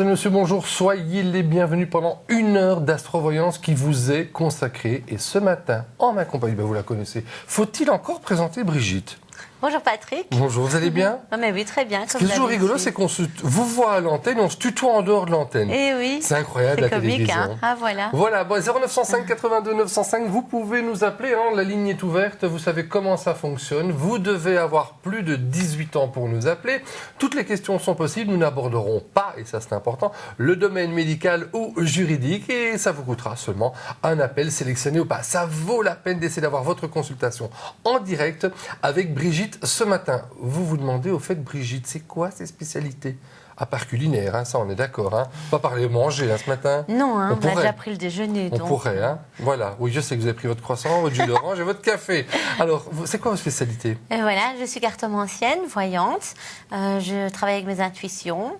Mesdames et messieurs, bonjour. Soyez les bienvenus pendant une heure d'astrovoyance qui vous est consacrée. Et ce matin, en ma compagnie, vous la connaissez, faut-il encore présenter Brigitte? Bonjour Patrick. Bonjour, vous allez bien? Non mais oui, très bien. Ce qui est toujours rigolo, c'est qu'on vous voit à l'antenne et on se tutoie en dehors de l'antenne. Eh oui. C'est incroyable la comique, télévision. hein. Ah voilà. Voilà, bon, 0905 82 905, vous pouvez nous appeler, hein, la ligne est ouverte, vous savez comment ça fonctionne. Vous devez avoir plus de 18 ans pour nous appeler. Toutes les questions sont possibles, nous n'aborderons pas, et ça c'est important, le domaine médical ou juridique et ça vous coûtera seulement un appel sélectionné ou pas. Ça vaut la peine d'essayer d'avoir votre consultation en direct avec Brigitte ce matin. Vous vous demandez au fait, Brigitte, c'est quoi ses spécialités? À part culinaire, hein, ça on est d'accord. Hein. Pas parler manger hein, ce matin. Non, hein, on a déjà pris le déjeuner. On pourrait, hein. Voilà. Oui, je sais que vous avez pris votre croissant, votre jus d'orange et votre café. Alors, c'est quoi vos spécialités? Voilà, je suis cartomancienne, voyante. Je travaille avec mes intuitions.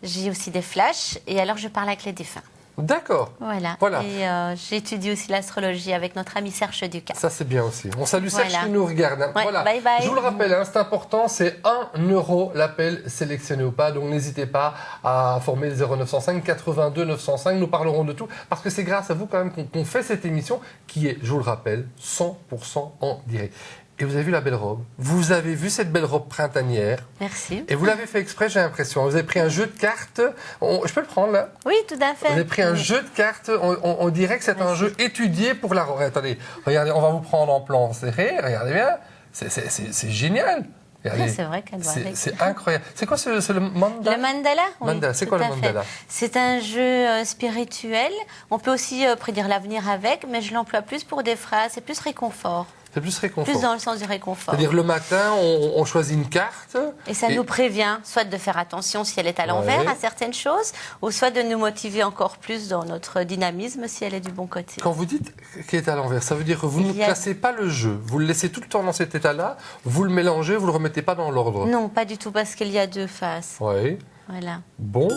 J'ai aussi des flashs et alors je parle avec les défunts. D'accord. Voilà. Et j'étudie aussi l'astrologie avec notre ami Serge Ducas. Ça, c'est bien aussi. On salue Serge qui nous regarde. Hein. Ouais, voilà. bye bye. Je vous le rappelle, hein, c'est important, c'est 1 € l'appel sélectionné ou pas. Donc, n'hésitez pas à former le 0905 82 905. Nous parlerons de tout parce que c'est grâce à vous quand même qu'on fait cette émission qui est, je vous le rappelle, 100% en direct. Et vous avez vu la belle robe? Vous avez vu cette belle robe printanière? Merci. Et vous l'avez fait exprès, j'ai l'impression. Vous avez pris un jeu de cartes. Je peux le prendre là? Oui, tout à fait. Vous avez pris un jeu de cartes. On dirait que c'est un jeu étudié pour la robe. Attendez, regardez, on va vous prendre en plan serré. Regardez bien. C'est génial. C'est vrai qu'elle doit aller. C'est incroyable. C'est quoi le mandala? Le mandala, oui. Mandala. C'est quoi le mandala? C'est un jeu spirituel. On peut aussi prédire l'avenir avec, mais je l'emploie plus pour des phrases. C'est plus réconfort. C'est plus réconfort. Plus dans le sens du réconfort. C'est-à-dire le matin, on choisit une carte. Et ça nous prévient, soit de faire attention si elle est à l'envers à certaines choses, ou soit de nous motiver encore plus dans notre dynamisme si elle est du bon côté. Quand vous dites qu'elle est à l'envers, ça veut dire que vous ne classez pas le jeu. Vous le laissez tout le temps dans cet état-là, vous le mélangez, vous ne le remettez pas dans l'ordre. Non, pas du tout, parce qu'il y a deux faces. Oui. Voilà. Bon,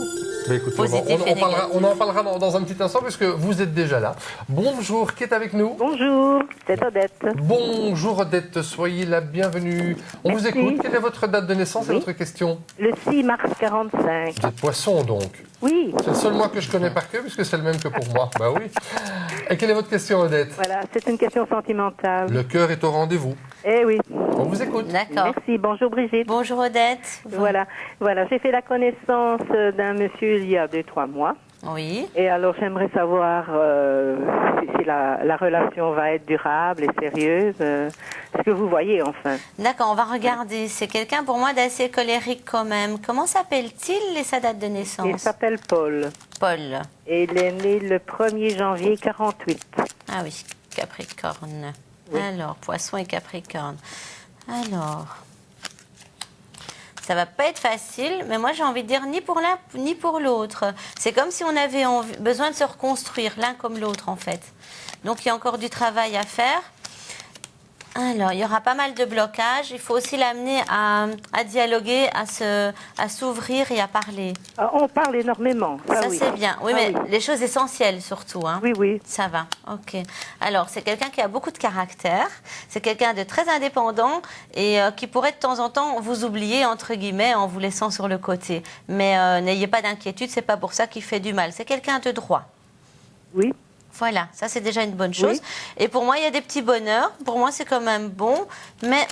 écoutez, on en parlera dans un petit instant puisque vous êtes déjà là. Bonjour, qui est avec nous? Bonjour, c'est Odette. Bonjour Odette, soyez la bienvenue. On vous écoute. Quelle est votre date de naissance et votre question? Le 6 mars 45. Vous êtes poisson donc? Oui. C'est le seul mois que je connais par cœur puisque c'est le même que pour moi. Bah oui. Et quelle est votre question Odette? Voilà, c'est une question sentimentale. Le cœur est au rendez-vous. Eh oui. On vous écoute. D'accord. Merci, bonjour Brigitte. Bonjour Odette. Voilà, j'ai fait la connaissance d'un monsieur il y a 2-3 mois. Oui. Et alors j'aimerais savoir si la relation va être durable et sérieuse. Ce que vous voyez enfin. D'accord, on va regarder. C'est quelqu'un pour moi d'assez colérique quand même. Comment s'appelle-t-il et sa date de naissance? Il s'appelle Paul. Paul. Et il est né le 1er janvier 48. Ah oui, Capricorne. Oui. Alors, Poisson et Capricorne. Alors, ça va pas être facile, mais moi j'ai envie de dire ni pour l'un ni pour l'autre. C'est comme si on avait besoin de se reconstruire l'un comme l'autre en fait. Donc il y a encore du travail à faire. Alors, il y aura pas mal de blocages. Il faut aussi l'amener à dialoguer, à s'ouvrir et à parler. Ah, on parle énormément. Ça, oui. c'est bien. Oui, mais les choses essentielles surtout. Hein. Oui, oui. Ça va. OK. Alors, c'est quelqu'un qui a beaucoup de caractère. C'est quelqu'un de très indépendant et qui pourrait de temps en temps vous oublier, entre guillemets, en vous laissant sur le côté. Mais n'ayez pas d'inquiétude, c'est pas pour ça qu'il fait du mal. C'est quelqu'un de droit. Oui. Voilà, ça c'est déjà une bonne chose. Oui. Et pour moi, il y a des petits bonheurs. Pour moi, c'est quand même bon. Mais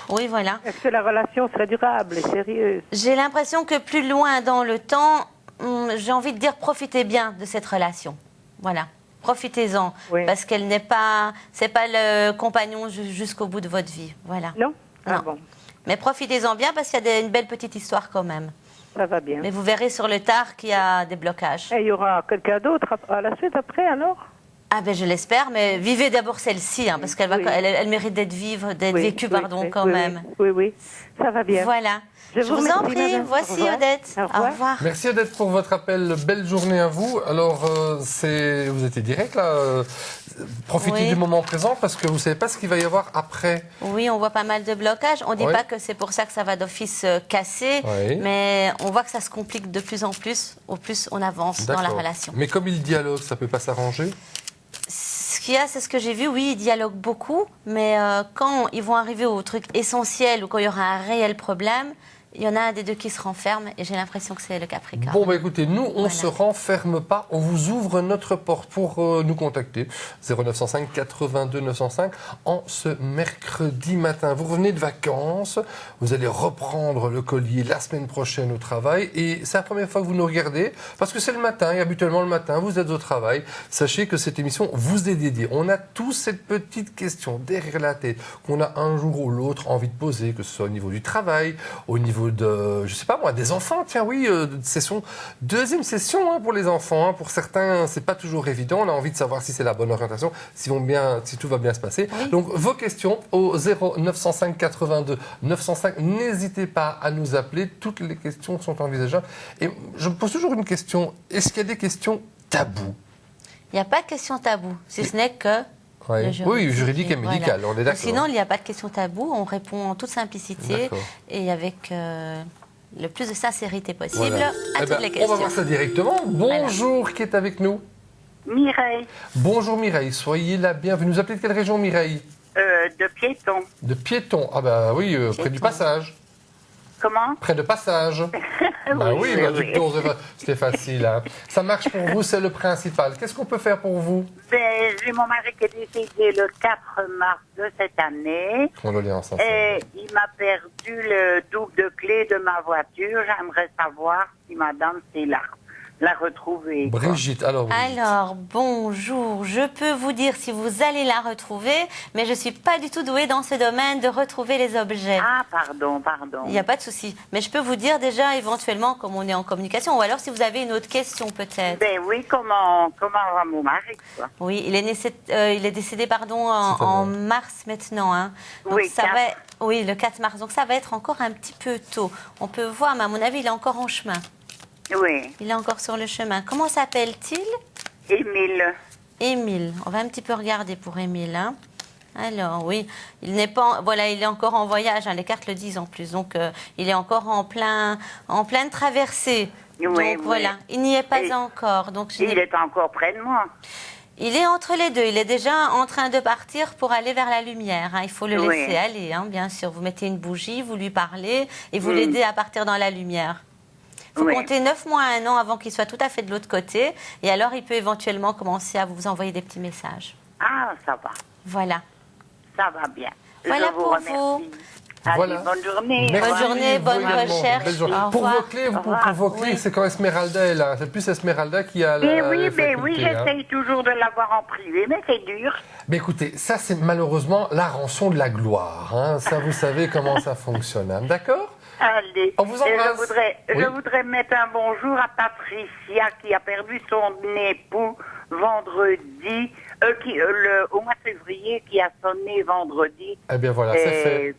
oui, voilà. Est-ce que la relation serait durable et sérieuse? J'ai l'impression que plus loin dans le temps, j'ai envie de dire profitez bien de cette relation. Voilà, profitez-en. Oui. Parce qu'elle n'est pas, c'est pas le compagnon jusqu'au bout de votre vie. Voilà. Non? Ah Non. bon. Mais profitez-en bien parce qu'il y a une belle petite histoire quand même. Ça va bien. Mais vous verrez sur le tard qu'il y a des blocages. Et il y aura quelqu'un d'autre à la suite après alors? Ah ben je l'espère, mais vivez d'abord celle-ci, hein, parce qu'elle va, Oui. elle mérite d'être vécue, pardon, quand même. Oui, ça va bien. Voilà. Je vous remercie, en prie. madame. Voici Au revoir. Odette. Au revoir. Merci Odette pour votre appel. Belle journée à vous. Alors, vous étiez direct là. Profitez du moment présent parce que vous ne savez pas ce qu'il va y avoir après. Oui, on voit pas mal de blocages. On ne dit pas que c'est pour ça que ça va d'office casser, mais on voit que ça se complique de plus en plus au plus on avance dans la relation. Mais comme il dialogue, ça ne peut pas s'arranger? Ce qu'il y a, c'est ce que j'ai vu, oui, ils dialoguent beaucoup, mais quand ils vont arriver au truc essentiel ou quand il y aura un réel problème, il y en a un des deux qui se renferme et j'ai l'impression que c'est le Capricorne. Bon, bah écoutez, nous, on ne Voilà. se renferme pas, on vous ouvre notre porte pour nous contacter. 0905 82 905 en ce mercredi matin. Vous revenez de vacances, vous allez reprendre le collier la semaine prochaine au travail et c'est la première fois que vous nous regardez parce que c'est le matin et habituellement le matin, vous êtes au travail. Sachez que cette émission vous est dédiée. On a tous cette petite question derrière la tête qu'on a un jour ou l'autre envie de poser, que ce soit au niveau du travail, au niveau de, je sais pas moi, des enfants. Tiens, oui, deuxième session hein, pour les enfants. Hein. Pour certains, c'est pas toujours évident. On a envie de savoir si c'est la bonne orientation, si tout va bien se passer. Oui. Donc, vos questions au 0905 82 905. N'hésitez pas à nous appeler. Toutes les questions sont envisageables. Et je me pose toujours une question. Est-ce qu'il y a des questions tabous? Il n'y a pas de question taboue, si ce n'est que... Ouais. le Oui, juridique et voilà. médical, on est d'accord. Sinon, il n'y a pas de question taboue. On répond en toute simplicité D'accord. et avec le plus de sincérité possible Voilà. à toutes les On questions. va voir ça directement. Bonjour, qui est avec nous? Mireille, Bonjour Mireille, soyez la bienvenue. Vous appelez de quelle région Mireille? de Piéton. De Piéton. Ah bah oui, près du Passage. Comment? Près de Passage. Bah oui, bah, dites donc, c'était facile. Hein. Ça marche pour vous, c'est le principal. Qu'est-ce qu'on peut faire pour vous? Ben, j'ai mon mari qui est décédé le 4 mars de cette année. Condoléances. Hein, Et il m'a perdu le double de clé de ma voiture. J'aimerais savoir si madame sait la retrouver. quoi. Brigitte, alors Brigitte. Alors, bonjour. Je peux vous dire si vous allez la retrouver, mais je ne suis pas du tout douée dans ce domaine de retrouver les objets. Ah, pardon. Il n'y a pas de souci. Mais je peux vous dire déjà éventuellement, comme on est en communication, ou alors si vous avez une autre question peut-être. Ben oui, comment va mon mari, quoi? Oui, il est décédé en mars maintenant. Hein. Donc Oui, ça va, oui, le 4 mars. Donc ça va être encore un petit peu tôt. On peut voir, mais à mon avis, il est encore en chemin. Oui, Il est encore sur le chemin. Comment s'appelle-t-il? Émile. Émile. On va un petit peu regarder pour Émile. Hein. Alors oui, il n'est pas, voilà, il est encore en voyage. Hein, les cartes le disent en plus. Donc il est encore en pleine traversée. Oui, Donc oui. voilà, il n'y est pas Et- encore. Donc Il est encore près de moi. il est entre les deux. Il est déjà en train de partir pour aller vers la lumière. Hein. Il faut le Oui. laisser aller, hein, bien sûr. Vous mettez une bougie, vous lui parlez et vous l'aidez à partir dans la lumière. Il faut Oui. compter 9 mois à 1 an avant qu'il soit tout à fait de l'autre côté. Et alors, il peut éventuellement commencer à vous envoyer des petits messages. Ah, ça va. Voilà. Ça va bien. Voilà Je vous pour remercie. vous. Allez, Voilà. bonne journée. Merci, Bonne journée, vous bonne également. recherche. Belle journée. Au Pour revoir. vos clés, Au revoir. Oui. c'est quand Esmeralda est là. C'est plus Esmeralda qui a Mais la oui, faculté, hein. j'essaye toujours de l'avoir en privé, mais c'est dur. Mais écoutez, ça c'est malheureusement la rançon de la gloire. Hein. Ça, vous savez comment ça fonctionne. Hein. D'accord? Allez. On vous Et embrasse. je Oui. voudrais mettre un bonjour à Patricia qui a perdu son époux vendredi, au mois de février, qui a sonné vendredi. Eh bien voilà, c'est fait.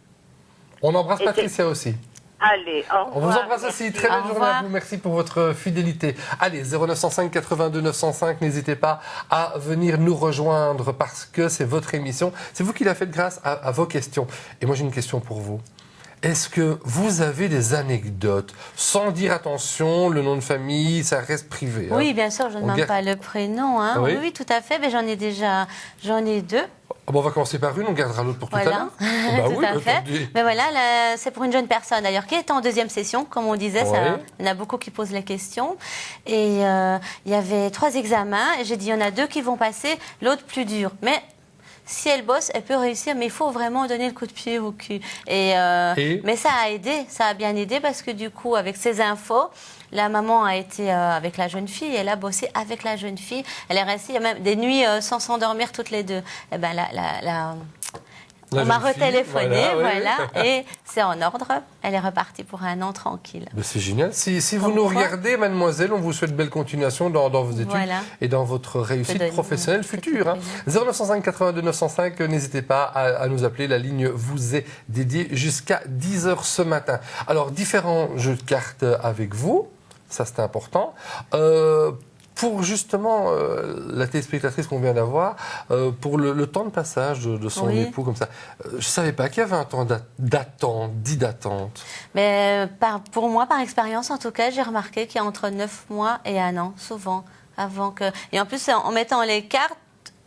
On embrasse et Patricia aussi. Allez, au On vous revoir. embrasse aussi. Merci. Très belle Au journée revoir. à vous. Merci pour votre fidélité. Allez, 0905 82 905. N'hésitez pas à venir nous rejoindre parce que c'est votre émission. C'est vous qui la faites grâce à vos questions. Et moi, j'ai une question pour vous. Est-ce que vous avez des anecdotes, sans dire attention, le nom de famille, ça reste privé? Hein. Oui, bien sûr, je ne On demande garde- pas le prénom. Hein. Oui. Oui, tout à fait. Mais j'en ai deux. Ah bon, on va commencer par une, on gardera l'autre pour tout à Voilà, l'heure. Bah tout oui, à fait. attendez. Mais voilà, c'est pour une jeune personne d'ailleurs qui est en deuxième session, comme on disait. Ouais. Il y en a beaucoup qui posent les questions. Et il y avait 3 examens. Et j'ai dit, il y en a 2 qui vont passer, l'autre plus dur. Mais si elle bosse, elle peut réussir, mais il faut vraiment donner le coup de pied au cul. Mais ça a aidé, ça a bien aidé parce que du coup, avec ces infos, la maman a été avec la jeune fille, elle a bossé avec la jeune fille. Elle est restée, il y a même des nuits sans s'endormir toutes les deux. Et ben La on m'a jeune fille, retéléphoné, voilà, ouais. et c'est en ordre. Elle est repartie pour un an tranquille. Ben, c'est génial. Si vous Comme nous quoi. regardez, mademoiselle, on vous souhaite belle continuation dans vos études Voilà. et dans votre réussite donne- professionnelle c'est future. tout Hein. 0905 82 905, n'hésitez pas à nous appeler. La ligne vous est dédiée jusqu'à 10h ce matin. Alors, différents jeux de cartes avec vous. Ça, c'est important. Pour justement la téléspectatrice qu'on vient d'avoir, pour le temps de passage de son Oui. époux comme ça, je ne savais pas qu'il y avait un temps d'attente. Mais pour moi, par expérience, en tout cas, j'ai remarqué qu'il y a entre 9 mois et 1 an, souvent, avant que... Et en plus, en mettant les cartes,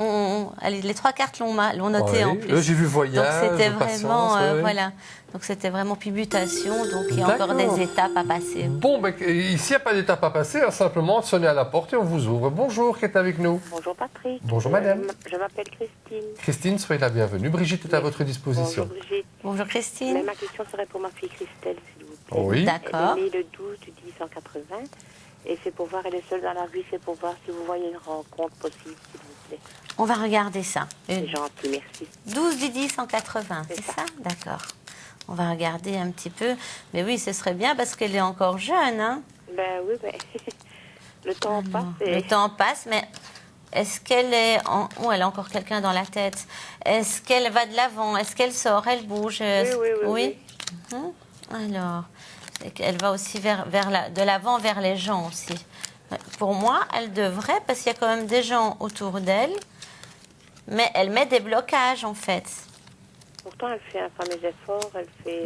les 3 cartes l'ont noté en plus. J'ai vu voyage, donc c'était patience, vraiment, voilà. Donc c'était vraiment pibutation, donc il y a encore des étapes à passer. Bon, ici, il n'y a pas d'étape à passer, hein, simplement sonnez à la porte et on vous ouvre. Bonjour, qui est avec nous? Bonjour Patrick. Bonjour madame. Je m'appelle Christine. Christine, soyez la bienvenue. Brigitte est à votre disposition. Bonjour Brigitte. Bonjour Christine. Mais ma question serait pour ma fille Christelle, s'il vous plaît. Oui. D'accord. Elle est née le 12 du 10 180 et c'est pour voir, elle est seule dans la vie, c'est pour voir si vous voyez une rencontre possible, s'il vous plaît. On va regarder ça. C'est gentil, merci. 12 du 10 180, c'est ça? D'accord. On va regarder un petit peu. Mais oui, ce serait bien parce qu'elle est encore jeune. Hein? Ben oui, mais le temps passe. Le temps passe, mais est-ce qu'elle est... Oh, elle a encore quelqu'un dans la tête. Est-ce qu'elle va de l'avant? Est-ce qu'elle sort? Elle bouge? Oui. Alors, elle va aussi de l'avant vers les gens aussi. Pour moi, elle devrait, parce qu'il y a quand même des gens autour d'elle, mais elle met des blocages en fait. Pourtant, elle fait un fameux effort,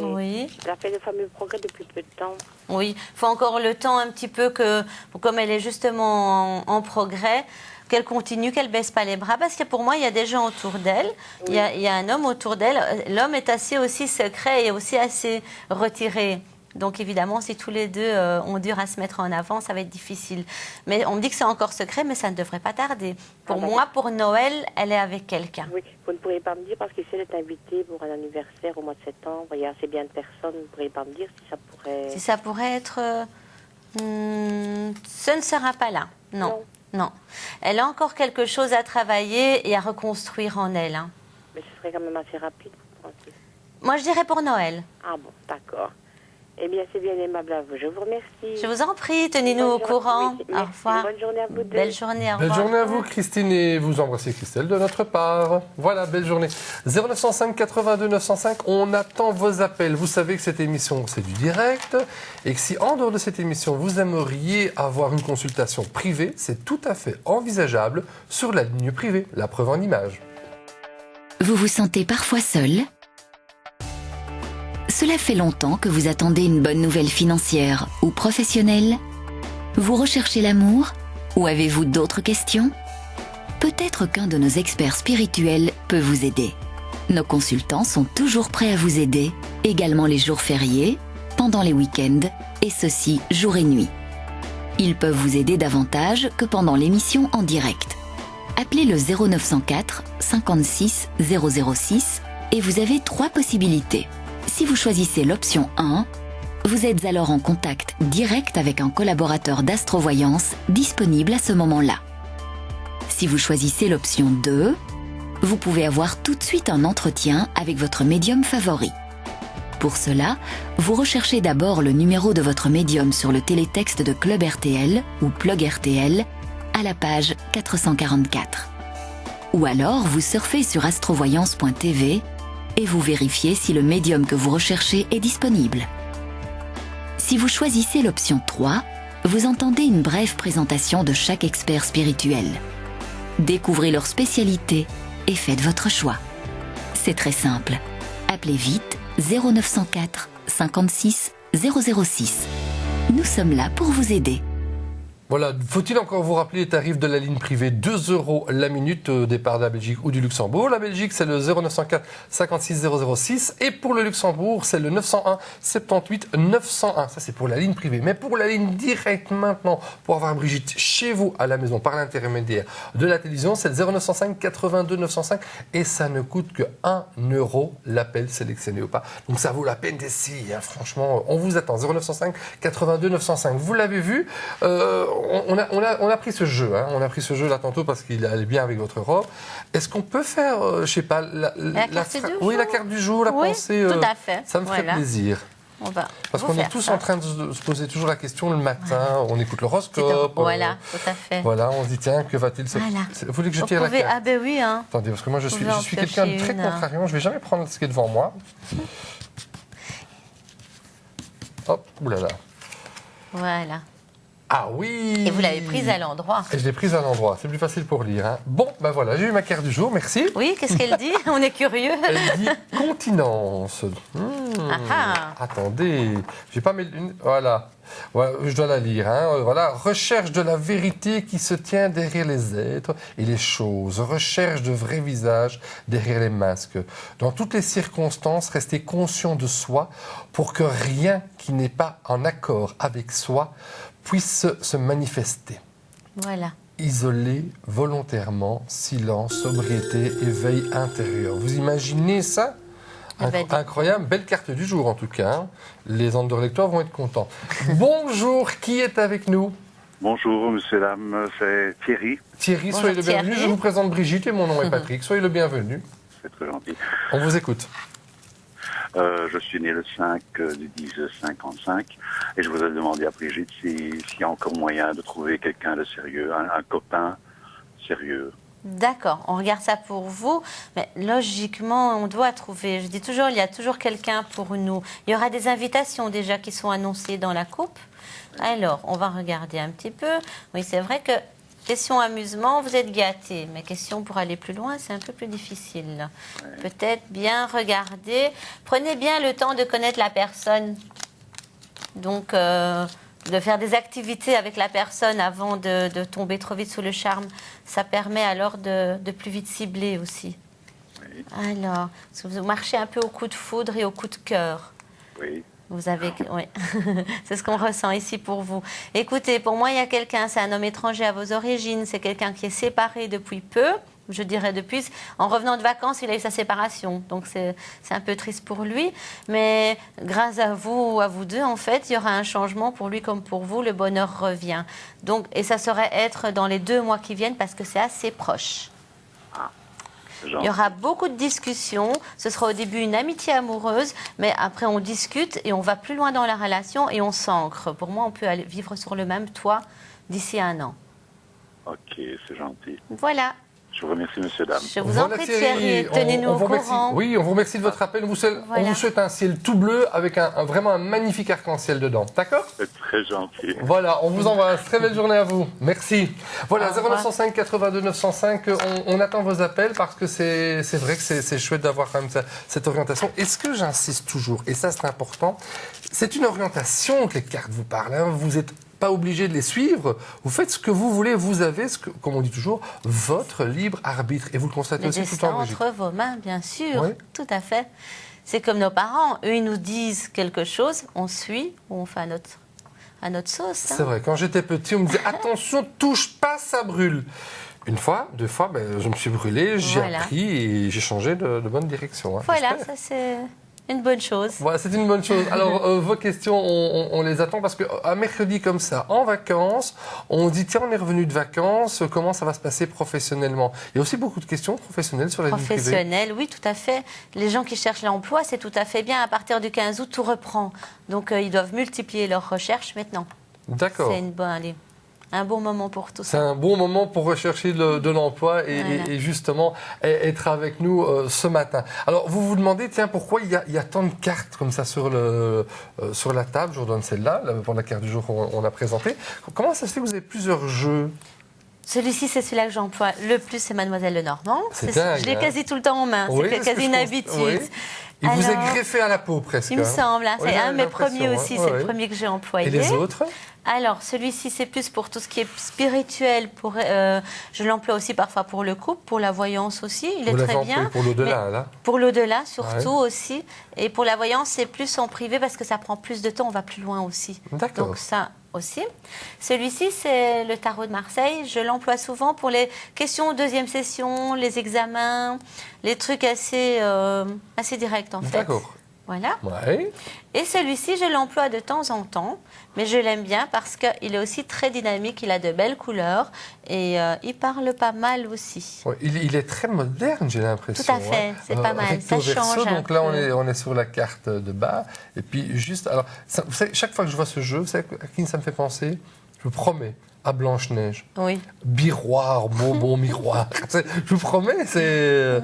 Oui. Elle a fait de fameux progrès depuis peu de temps. Oui, il faut encore le temps un petit peu comme elle est justement en progrès, qu'elle continue, qu'elle baisse pas les bras, parce que pour moi, il y a des gens autour d'elle, oui. il y a un homme autour d'elle. L'homme est assez aussi secret et aussi assez retiré. Donc évidemment, si tous les deux ont dur à se mettre en avant, ça va être difficile. Mais on me dit que c'est encore secret, mais ça ne devrait pas tarder. Pour moi, pour Noël, elle est avec quelqu'un. Oui, vous ne pourriez pas me dire, parce qu'ici elle est invitée pour un anniversaire au mois de septembre, il y a assez bien de personnes, vous ne pourriez pas me dire si ça pourrait... Si ça pourrait être... ce ne sera pas là, non. Elle a encore quelque chose à travailler et à reconstruire en elle. Hein. Mais ce serait quand même assez rapide, vous pensez? Moi, je dirais pour Noël. Ah bon, d'accord. Eh bien, c'est bien aimable à vous. Je vous remercie. Je vous en prie, tenez-nous au courant. Oui, au revoir. Bonne journée à vous deux. Belle journée, au revoir. Belle journée à vous, Christine, et vous embrassez Christelle de notre part. Voilà, belle journée. 0905 82 905, on attend vos appels. Vous savez que cette émission, c'est du direct, et que si en dehors de cette émission, vous aimeriez avoir une consultation privée, c'est tout à fait envisageable sur la ligne privée, la preuve en image. Vous vous sentez parfois seul ? Cela fait longtemps que vous attendez une bonne nouvelle financière ou professionnelle? Vous recherchez l'amour? Ou avez-vous d'autres questions? Peut-être qu'un de nos experts spirituels peut vous aider. Nos consultants sont toujours prêts à vous aider, également les jours fériés, pendant les week-ends, et ceci jour et nuit. Ils peuvent vous aider davantage que pendant l'émission en direct. Appelez le 0904 56 006 et vous avez 3 possibilités. Si vous choisissez l'option 1, vous êtes alors en contact direct avec un collaborateur d'astrovoyance disponible à ce moment-là. Si vous choisissez l'option 2, vous pouvez avoir tout de suite un entretien avec votre médium favori. Pour cela, vous recherchez d'abord le numéro de votre médium sur le télétexte de Club RTL ou Plug RTL à la page 444. Ou alors vous surfez sur astrovoyance.tv et vous vérifiez si le médium que vous recherchez est disponible. Si vous choisissez l'option 3, vous entendez une brève présentation de chaque expert spirituel. Découvrez leur spécialité et faites votre choix. C'est très simple. Appelez vite 0904 56 006. Nous sommes là pour vous aider. Voilà, faut-il encore vous rappeler les tarifs de la ligne privée, 2 € la minute au départ de la Belgique ou du Luxembourg. La Belgique, c'est le 0904 56 006 et pour le Luxembourg, c'est le 901 78 901. Ça, c'est pour la ligne privée. Mais pour la ligne directe maintenant, pour avoir Brigitte chez vous à la maison par l'intermédiaire de la télévision, c'est le 0905 82 905 et ça ne coûte que 1 € l'appel sélectionné ou pas. Donc ça vaut la peine d'essayer, hein. Franchement, on vous attend. 0905 82 905. Vous l'avez vu, on a pris ce jeu, hein. On a pris ce jeu là tantôt parce qu'il allait bien avec votre robe. Est-ce qu'on peut faire, je sais pas, la carte du jour, la pensée, tout à fait. Ça me ferait plaisir. Parce qu'on est tous en train de se poser toujours la question le matin, on écoute l'horoscope. Voilà, tout à fait. Voilà, on se dit tiens, que va-t-il se... Voilà. Vous voulez que je tire la carte? Ah ben oui, hein. Attendez, parce que moi je suis quelqu'un de très contrariant, je vais jamais prendre ce qui est devant moi. Hop, oulala. Voilà. Ah oui! Et vous l'avez prise à l'endroit. Et je l'ai prise à l'endroit, c'est plus facile pour lire. Hein. Bon, ben voilà, j'ai eu ma carte du jour, merci. Oui, qu'est-ce qu'elle dit? On est curieux. Elle dit continence. Attendez, j'ai pas mes lunettes. Voilà. Voilà, je dois la lire. Hein. Voilà. Recherche de la vérité qui se tient derrière les êtres et les choses. Recherche de vrais visages derrière les masques. Dans toutes les circonstances, restez conscient de soi pour que rien qui n'est pas en accord avec soi puisse se manifester. Voilà. Isolé volontairement, silence, sobriété, éveil intérieur. Vous imaginez ça? Incroyable, belle carte du jour en tout cas. Hein. Les anderlectois vont être contents. Bonjour, qui est avec nous? Bonjour, monsieur, dame, c'est Thierry. Thierry, Bonjour, soyez le bienvenu. Thierry. Je vous présente Brigitte et mon nom est Patrick. Soyez le bienvenu. C'est très gentil. On vous écoute. Je suis né le 5 du 10 55 et je voudrais demander à Brigitte s'il y a encore moyen de trouver quelqu'un de sérieux, un copain sérieux. D'accord, on regarde ça pour vous, mais logiquement, on doit trouver. Je dis toujours, il y a toujours quelqu'un pour nous. Il y aura des invitations déjà qui sont annoncées dans la coupe. Alors, on va regarder un petit peu. Oui, c'est vrai que question amusement, vous êtes gâtés, mais question pour aller plus loin, c'est un peu plus difficile. Ouais. Peut-être bien regarder. Prenez bien le temps de connaître la personne. Donc, de faire des activités avec la personne avant de tomber trop vite sous le charme. Ça permet alors de plus vite cibler aussi. Oui. Alors, est-ce que vous marchez un peu au coup de foudre et au coup de cœur? Oui. Vous avez, oui. C'est ce qu'on ressent ici pour vous. Écoutez, pour moi, il y a quelqu'un, c'est un homme étranger à vos origines, c'est quelqu'un qui est séparé depuis peu. Je dirais depuis, en revenant de vacances, il a eu sa séparation. Donc, c'est un peu triste pour lui. Mais grâce à vous deux, en fait, il y aura un changement pour lui comme pour vous. Le bonheur revient. Donc, et ça saurait être dans les 2 mois qui viennent parce que c'est assez proche. Il y aura beaucoup de discussions. Ce sera au début une amitié amoureuse, mais après, on discute et on va plus loin dans la relation et on s'ancre. Pour moi, on peut aller vivre sur le même toit d'ici 1 an. Ok, c'est gentil. Voilà. Je vous remercie, monsieur, dame. Je vous en prie, Thierry, tenez-nous au courant. Oui, on vous remercie de votre appel. On vous souhaite un ciel tout bleu avec vraiment un magnifique arc-en-ciel dedans. D'accord? C'est très gentil. Voilà, on vous envoie une très belle journée à vous. Merci. Voilà, 0905 82 905, on attend vos appels parce que c'est vrai que c'est chouette d'avoir quand même cette orientation. Et ce que j'insiste toujours, et ça c'est important, c'est une orientation que les cartes vous parlent. Hein. Vous êtes pas obligé de les suivre. Vous faites ce que vous voulez. Vous avez, comme on dit toujours, votre libre arbitre. Et vous le constatez aussi tout le temps, Brigitte. Entre vos mains, bien sûr. Oui. Tout à fait. C'est comme nos parents. Eux, ils nous disent quelque chose, on suit ou on fait à notre sauce. Hein. C'est vrai. Quand j'étais petit, on me disait attention, touche pas, ça brûle. 1 fois, 2 fois, je me suis brûlé, j'ai appris et j'ai changé de bonne direction. Hein, voilà, ça c'est une bonne chose. Voilà, c'est une bonne chose. Alors, vos questions, on les attend parce qu'un mercredi comme ça, en vacances, on dit tiens, on est revenu de vacances, comment ça va se passer professionnellement? Il y a aussi beaucoup de questions professionnelles sur la vie privée. Professionnelles, oui, tout à fait. Les gens qui cherchent l'emploi, c'est tout à fait bien. À partir du 15 août, tout reprend. Donc, ils doivent multiplier leurs recherches maintenant. D'accord. C'est un bon moment pour tout ça. C'est un bon moment pour rechercher de l'emploi et justement être avec nous ce matin. Alors, vous vous demandez, tiens, pourquoi il y a tant de cartes comme ça sur la table? Je vous donne celle-là, pour la carte du jour qu'on a présentée. Comment ça se fait que vous avez plusieurs jeux? Celui-ci, c'est celui-là que j'emploie le plus, c'est Mademoiselle Lenormand. Je l'ai quasi tout le temps en main, c'est quasi une habitude. Oui. Il vous est greffé à la peau presque. Il me semble, hein. C'est un de mes premiers aussi, c'est le premier que j'ai employé. Et les autres? Alors, celui-ci, c'est plus pour tout ce qui est spirituel. Je l'emploie aussi parfois pour le couple, pour la voyance aussi. Il est très bien. Pour l'au-delà, là? Pour l'au-delà, surtout aussi. Et pour la voyance, c'est plus en privé parce que ça prend plus de temps, on va plus loin aussi. D'accord. Donc ça aussi. Celui-ci, c'est le tarot de Marseille. Je l'emploie souvent pour les questions deuxième session, les examens, les trucs assez directs en fait. D'accord. Voilà. Ouais. Et celui-ci, je l'emploie de temps en temps, mais je l'aime bien parce qu'il est aussi très dynamique, il a de belles couleurs et il parle pas mal aussi. Ouais, il est très moderne, j'ai l'impression. Tout à fait, hein. C'est pas mal, ça change donc là, on est sur la carte de bas. Et puis juste, alors, vous savez, chaque fois que je vois ce jeu, vous savez à qui ça me fait penser? Je vous promets. À Blanche-Neige. Oui. Miroir, bonbon, miroir. Je vous promets, c'est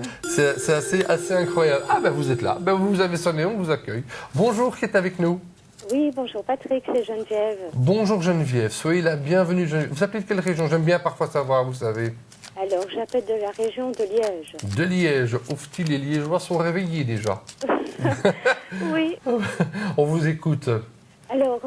assez incroyable. Ah ben vous êtes là, vous avez sonné, on vous accueille. Bonjour, qui est avec nous? Oui, bonjour Patrick, c'est Geneviève. Bonjour Geneviève, soyez la bienvenue. Vous appelez de quelle région? J'aime bien parfois savoir, vous savez. Alors, j'appelle de la région de Liège. De Liège. Ouf, les Liégeois sont réveillés déjà. Oui. On vous écoute. Alors,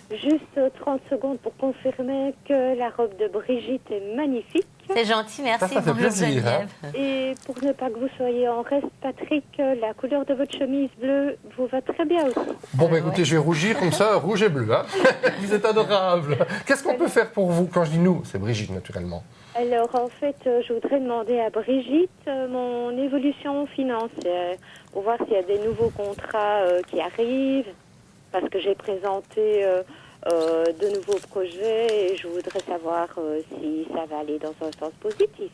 juste 30 secondes pour confirmer que la robe de Brigitte est magnifique. C'est gentil, merci. Ça fait Bonjour, plaisir, hein. Geneviève. Et pour ne pas que vous soyez en reste, Patrick, la couleur de votre chemise bleue vous va très bien aussi. Bon, bah écoutez, je vais rougir comme ça, rouge et bleu. Hein. Vous êtes adorable. Qu'est-ce qu'on peut faire pour vous? Quand je dis nous, c'est Brigitte, naturellement. Alors, en fait, je voudrais demander à Brigitte mon évolution financière pour voir s'il y a des nouveaux contrats qui arrivent, parce que j'ai présenté de nouveaux projets et je voudrais savoir si ça va aller dans un sens positif.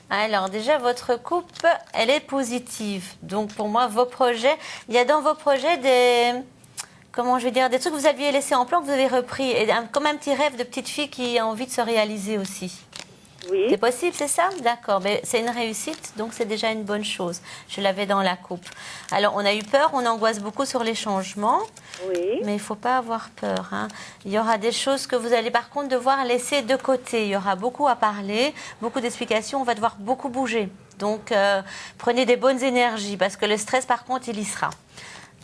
Alors déjà, votre coupe, elle est positive. Donc pour moi, vos projets, il y a dans vos projets des... Comment je vais dire, des trucs que vous aviez laissés en plan, que vous avez repris. Et comme un petit rêve de petite fille qui a envie de se réaliser aussi. Oui. C'est possible, c'est ça? D'accord. Mais c'est une réussite, donc c'est déjà une bonne chose. Je l'avais dans la coupe. Alors, on a eu peur, on angoisse beaucoup sur les changements. Oui. Mais il ne faut pas avoir peur, hein. Il y aura des choses que vous allez par contre devoir laisser de côté. Il y aura beaucoup à parler, beaucoup d'explications. On va devoir beaucoup bouger. Donc, prenez des bonnes énergies parce que le stress, par contre, il y sera.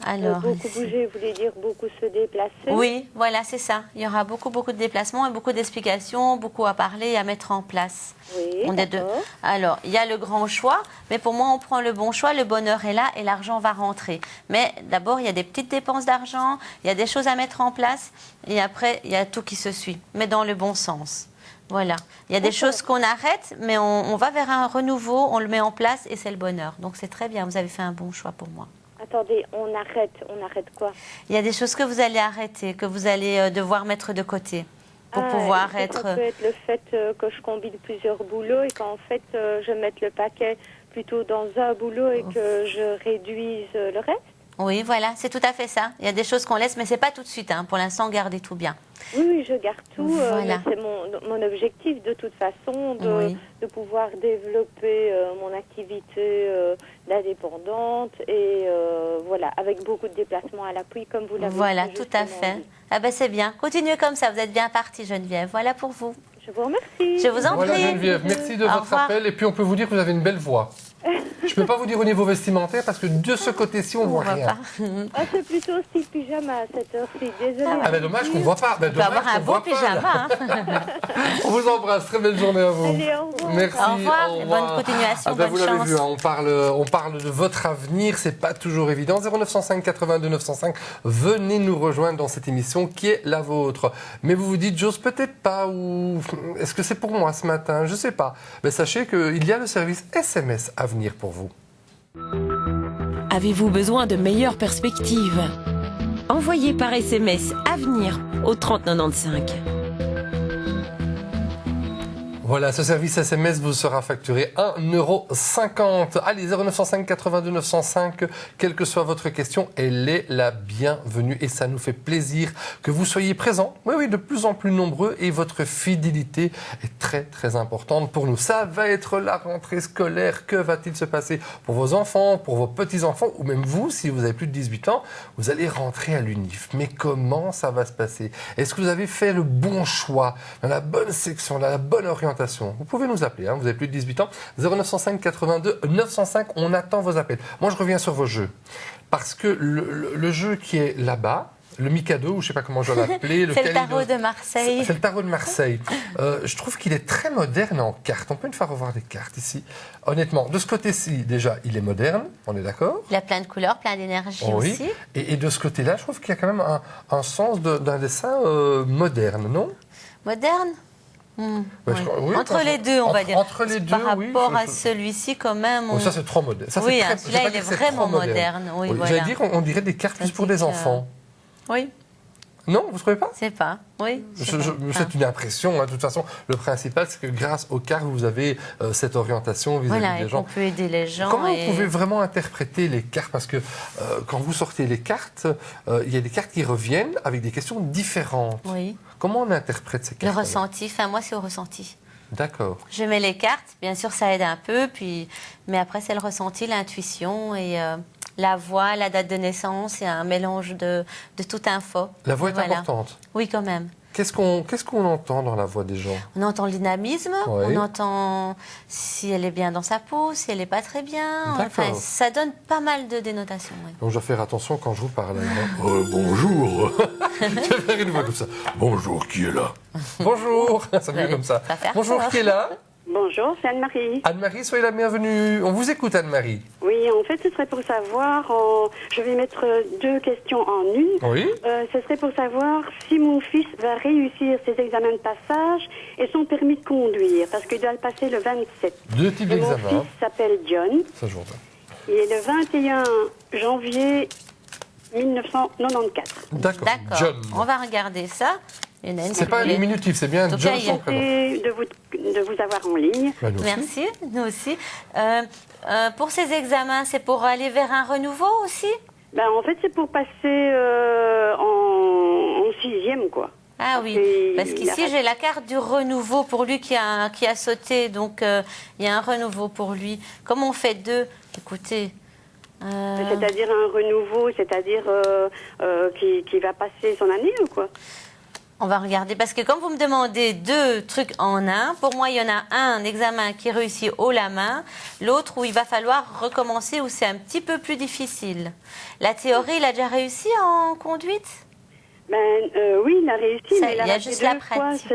Alors, beaucoup bouger, vous voulez dire beaucoup se déplacer? Oui, voilà, c'est ça. Il y aura beaucoup de déplacements et beaucoup d'explications, beaucoup à parler et à mettre en place. Oui, On est deux. d'accord. Alors, il y a le grand choix, mais pour moi, on prend le bon choix, le bonheur est là et l'argent va rentrer. Mais d'abord, il y a des petites dépenses d'argent, il y a des choses à mettre en place et après, il y a tout qui se suit, mais dans le bon sens. Voilà. Il y a des choses qu'on arrête, mais on va vers un renouveau, on le met en place et c'est le bonheur. Donc, c'est très bien, vous avez fait un bon choix pour moi. Attendez, on arrête quoi? Il y a des choses que vous allez arrêter, que vous allez devoir mettre de côté pour pouvoir est-ce que être... Ça peut être le fait que je combine plusieurs boulots et qu'en fait, je mette le paquet plutôt dans un boulot et que je réduise le reste? Oui, voilà, c'est tout à fait ça. Il y a des choses qu'on laisse, mais c'est pas tout de suite. Hein. Pour l'instant, gardez tout bien. Oui, je garde tout. Voilà. Mais c'est mon objectif de toute façon de pouvoir développer mon activité d'indépendante et voilà, avec beaucoup de déplacements à l'appui comme vous l'avez dit. Voilà, tout à fait. Ah ben c'est bien. Continuez comme ça, vous êtes bien partie, Geneviève. Voilà pour vous. Je vous remercie. Je vous en Voilà prie. Geneviève, merci de Au votre revoir. appel. Et puis on peut vous dire que vous avez une belle voix. Je ne peux pas vous dire au niveau vestimentaire parce que de ce côté-ci, on ne voit voit rien. pas. Ah, c'est plutôt style pyjama à cette heure-ci. Désolée. Ah ben dommage qu'on ne voit pas. Ben, On peut avoir dommage un qu'on beau voit pas, là. pyjama. Hein. On vous embrasse. Très belle journée à vous. Allez, au revoir. Merci. Au revoir, au et revoir. bonne continuation, Ah ben, bonne vous l'avez chance. vu, hein, on parle de votre avenir. C'est pas toujours évident. 0905 82 905. Venez nous rejoindre dans cette émission qui est la vôtre. Mais vous vous dites, j'ose peut-être pas, ou est-ce que c'est pour moi ce matin? Je sais pas. Mais sachez qu'il y a le service SMS à venir pour vous. Avez-vous besoin de meilleures perspectives? Envoyez par SMS Avenir au 3095. Voilà, ce service SMS vous sera facturé 1,50 €. Allez, 0905 82 905, quelle que soit votre question, elle est la bienvenue. Et ça nous fait plaisir que vous soyez présents. Oui, oui, de plus en plus nombreux. Et votre fidélité est très, très importante pour nous. Ça va être la rentrée scolaire. Que va-t-il se passer pour vos enfants, pour vos petits-enfants, ou même vous, si vous avez plus de 18 ans, vous allez rentrer à l'UNIF. Mais comment ça va se passer? Est-ce que vous avez fait le bon choix, dans la bonne section, dans la bonne orientation? Vous pouvez nous appeler, hein, vous avez plus de 18 ans, 0905 82 905, on attend vos appels. Moi, je reviens sur vos jeux, parce que le jeu qui est là-bas, le Mikado, ou je ne sais pas comment je dois l'appeler. C'est le tarot de Marseille. C'est le tarot de Marseille. Je trouve qu'il est très moderne en cartes. On peut une fois revoir des cartes ici. Honnêtement, de ce côté-ci, déjà, il est moderne, on est d'accord? Il a plein de couleurs, plein d'énergie Oui. aussi. Et de ce côté-là, je trouve qu'il y a quand même un sens d'un dessin moderne, non? Moderne? Ouais, Oui. oui, Entre les deux, on va dire. Entre les deux, par oui. rapport à celui-ci, quand même. Oh, ça, c'est trop moderne. Ça, Oui, c'est très- celui-là, je vais pas il dire est que c'est vraiment trop moderne. Oui, voilà. J'allais dire, on dirait des cartes plus pour des enfants. Oui, Non, vous ne trouvez pas? c'est pas. Oui. C'est une impression. Hein. De toute façon, le principal, c'est que grâce aux cartes, vous avez cette orientation vis-à-vis Voilà, des et qu'on gens. peut aider les gens. Comment et... vous pouvez vraiment interpréter les cartes? Parce que quand vous sortez les cartes, il y a des cartes qui reviennent avec des questions différentes. Oui. Comment on interprète ces Le cartes? ressenti, enfin moi c'est au ressenti. D'accord. Je mets les cartes, bien sûr ça aide un peu, mais après c'est le ressenti, l'intuition et la voix, la date de naissance et un mélange de toute info. La voix est Voilà. importante. Oui quand même. Qu'est-ce qu'on entend dans la voix des gens? On entend le dynamisme, Oui. on entend si elle est bien dans sa peau, si elle n'est pas très bien. D'accord. Enfin, ça donne pas mal de dénotations. Oui. Donc je dois faire attention quand je vous parle. Bonjour. Je vais faire une voix comme ça. Bonjour, qui est là? Bonjour. Ça mieux comme ça. Ça fait Bonjour, peur. qui est là? Bonjour, c'est Anne-Marie. Anne-Marie, soyez la bienvenue. On vous écoute, Anne-Marie. Oui, en fait, ce serait pour savoir, je vais mettre 2 questions en une. Oui. Ce serait pour savoir si mon fils va réussir ses examens de passage et son permis de conduire, parce qu'il doit le passer le 27. 2 types Et mon d'examens. fils s'appelle John. Ça, je vois. Il est le 21 janvier 1994. D'accord. D'accord. John. On va regarder ça. Il y en a une C'est qui pas un voulait- diminutif, c'est bien En tout John cas, il y a- son prénom. Et de vous avoir en ligne. Bah, nous aussi. Merci, nous aussi. Pour ces examens, c'est pour aller vers un renouveau aussi? Ben, en fait, c'est pour passer en 6e, quoi. Ah oui, parce qu'ici j'ai la carte du renouveau pour lui qui a sauté, donc il y a un renouveau pour lui. Comme on fait 2, écoutez. C'est-à-dire un renouveau, c'est-à-dire qui va passer son année ou quoi? On va regarder, parce que comme vous me demandez 2 trucs en un, pour moi il y en a un examen qui réussit haut la main, l'autre où il va falloir recommencer, où c'est un petit peu plus difficile. La théorie, il a déjà réussi en conduite? Ben oui, il a réussi, Ça, mais il y a raté juste 2 la fois pratique.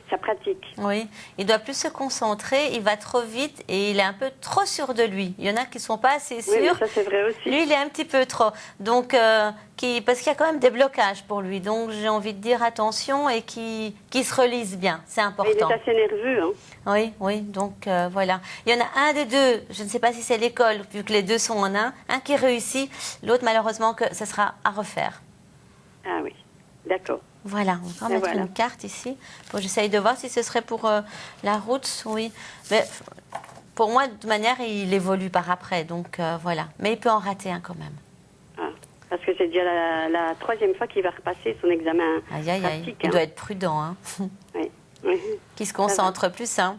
sa pratique. Oui, il doit plus se concentrer, il va trop vite et il est un peu trop sûr de lui. Il y en a qui sont pas assez sûrs. Oui, mais ça c'est vrai aussi. Lui, il est un petit peu trop. Donc, parce qu'il y a quand même des blocages pour lui. Donc, j'ai envie de dire attention et qu'il se relise bien. C'est Mais il important. est assez nerveux, hein. Oui, oui. Donc, voilà. Il y en a un des 2, je ne sais pas si c'est l'école, vu que les 2 sont en un qui réussit. L'autre, malheureusement, que ce sera à refaire. Ah oui, d'accord. Voilà, on va Et mettre voilà. une carte ici. Bon, j'essaye de voir si ce serait pour la route, oui. Mais pour moi, de toute manière, il évolue par après, donc voilà. Mais il peut en rater un quand même. Ah, parce que c'est déjà la 3e fois qu'il va repasser son examen Aïe, aïe, aïe. pratique. Il hein. doit être prudent, hein. Oui, oui. Qu'il se concentre plus, hein.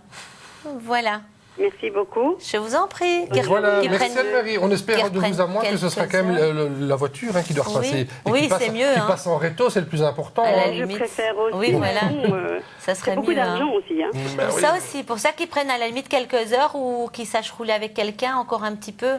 Voilà. Merci beaucoup. Je vous en prie. Voilà, Qu'ils merci prennent- Anne-Marie. On espère qu'ils de vous à moi que ce sera quand même la voiture qui doit Oui. repasser. Et Oui, qui passe- c'est mieux, Qui hein. passe en réto, c'est le plus important. À la hein. Je limite. préfère aussi. Oui, voilà. Ça C'est serait beaucoup mieux. d'argent hein. aussi. Hein. Ben oui. Ça aussi, pour ça qu'ils prennent à la limite quelques heures ou qu'ils sachent rouler avec quelqu'un encore un petit peu.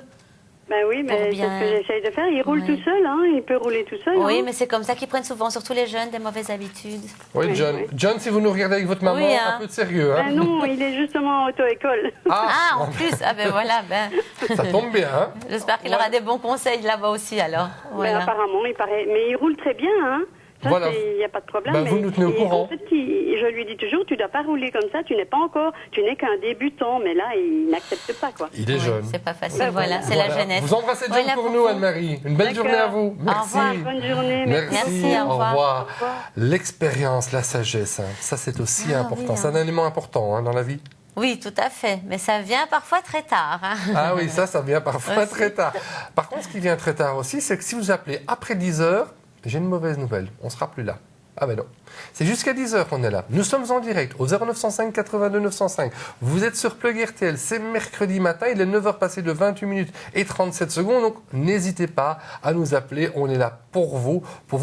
Ben oui, mais c'est bien- ce que j'essaye de faire. Il roule Oui. tout seul, hein. Il peut rouler tout seul. Oui, hein. mais c'est comme ça qu'ils prennent souvent, surtout les jeunes, des mauvaises habitudes. Oui, Oui, John. oui. John, si vous nous regardez avec votre maman, Oui, hein. un peu de sérieux. Hein. Ben non, il est justement en auto-école. Ah, en plus, ah ben voilà, ben, Ça tombe bien. Hein. j'espère qu'il aura des bons conseils là-bas aussi alors. Mais Voilà. apparemment, il paraît. Mais il roule très bien, hein. Ça, Voilà. il n'y a pas de problème. Ben, vous mais nous tenez au courant. En fait, je lui dis toujours, tu ne dois pas rouler comme ça. Tu n'es qu'un débutant. Mais là, il n'accepte pas, quoi. Il est Oui, jeune. c'est pas facile, Ben, voilà, c'est Voilà. la jeunesse. Vous embrassez John Voilà pour pour nous, vous. Anne-Marie. Une belle D'accord. journée à vous. Merci. revoir. Bonne journée. Merci, au au revoir. revoir. L'expérience, la sagesse, hein, ça c'est aussi Ah, important. oui, C'est un hein. élément important hein, dans la vie. Oui, tout à fait, mais ça vient parfois très tard. hein. Ah oui, ça vient parfois Aussi. très tard. Par contre, ce qui vient très tard aussi, c'est que si vous appelez après 10 heures, j'ai une mauvaise nouvelle, on ne sera plus là. Ah ben non. C'est jusqu'à 10 heures qu'on est là. Nous sommes en direct au 0905 82 905. Vous êtes sur Plug RTL, c'est mercredi matin, il est 9h passé de 28 minutes et 37 secondes. Donc n'hésitez pas à nous appeler, on est là pour vous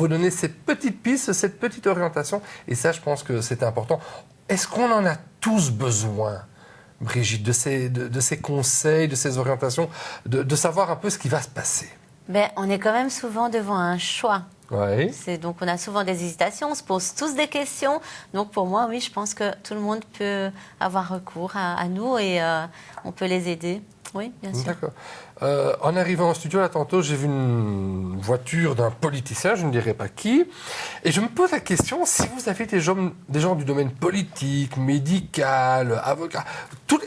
donner cette petite piste, cette petite orientation. Et ça, je pense que c'est important. Est-ce qu'on en a tous besoin, Brigitte, de ces conseils, de ces orientations, de savoir un peu ce qui va se passer? Ben, on est quand même souvent devant un choix. Oui. Donc on a souvent des hésitations, on se pose tous des questions. Donc pour moi, oui, je pense que tout le monde peut avoir recours à nous et on peut les aider. Oui, bien sûr. D'accord. En arrivant au studio, là, tantôt, j'ai vu une voiture d'un politicien, je ne dirais pas qui, et je me pose la question, si vous avez des gens du domaine politique, médical, avocat,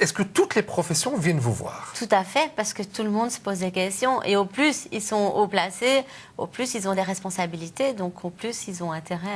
est-ce que toutes les professions viennent vous voir? Tout à fait, parce que tout le monde se pose des questions. Et au plus ils sont haut placés, au plus ils ont des responsabilités, donc au plus ils ont intérêt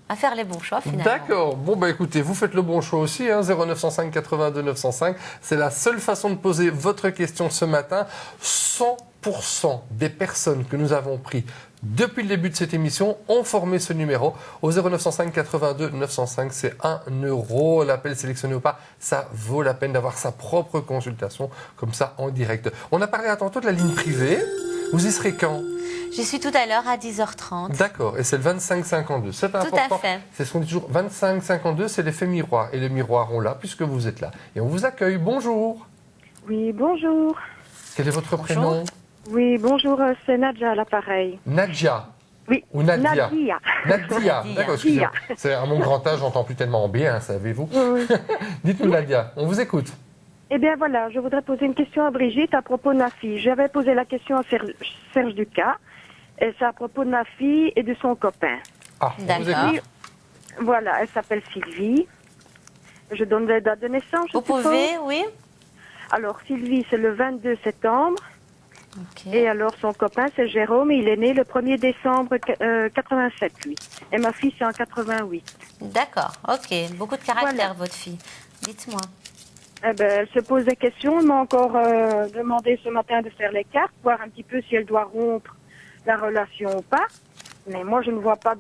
à faire les bons choix finalement. D'accord. Bon, bah écoutez, vous faites le bon choix aussi, hein, 0905 82 905. C'est la seule façon de poser votre question ce matin. 100% des personnes que nous avons pris depuis le début de cette émission ont formé ce numéro au 0905 82 905. C'est 1 euro. L'appel sélectionné ou pas, ça vaut la peine d'avoir sa propre consultation comme ça en direct. On a parlé à tantôt de la ligne privée. Vous y serez quand? J'y suis tout à l'heure à 10h30. D'accord, et c'est le 25-52. C'est important. Tout à fait. C'est ce qu'on dit toujours. 25-52, c'est l'effet miroir. Et le miroir, on l'a puisque vous êtes là. Et on vous accueille. Bonjour. Oui, bonjour. Quel est votre prénom? Oui, bonjour, c'est Nadja à l'appareil. Nadja. Oui. Ou Nadia. Nadia. Nadia. D'accord, excusez-moi. C'est à mon grand âge, j'entends plus tellement bien, savez-vous. Oui. Dites-nous, Nadia, on vous écoute. Eh bien voilà, je voudrais poser une question à Brigitte à propos de ma fille. J'avais posé la question à Serge Ducas, et c'est à propos de ma fille et de son copain. Ah, on vous D'accord. écoute. Voilà, elle s'appelle Sylvie. Je donne la date de naissance, je Vous suppose. pouvez, oui. Alors Sylvie, c'est le 22 septembre. Ok. Et alors son copain, c'est Jérôme, il est né le 1er décembre 87, lui. Et ma fille, c'est en 88. D'accord, ok. Beaucoup de caractère, votre fille. Dites-moi. Eh ben, elle se pose des questions. Elle m'a encore demandé ce matin de faire les cartes, voir un petit peu si elle doit rompre la relation ou pas. Mais moi, je ne vois pas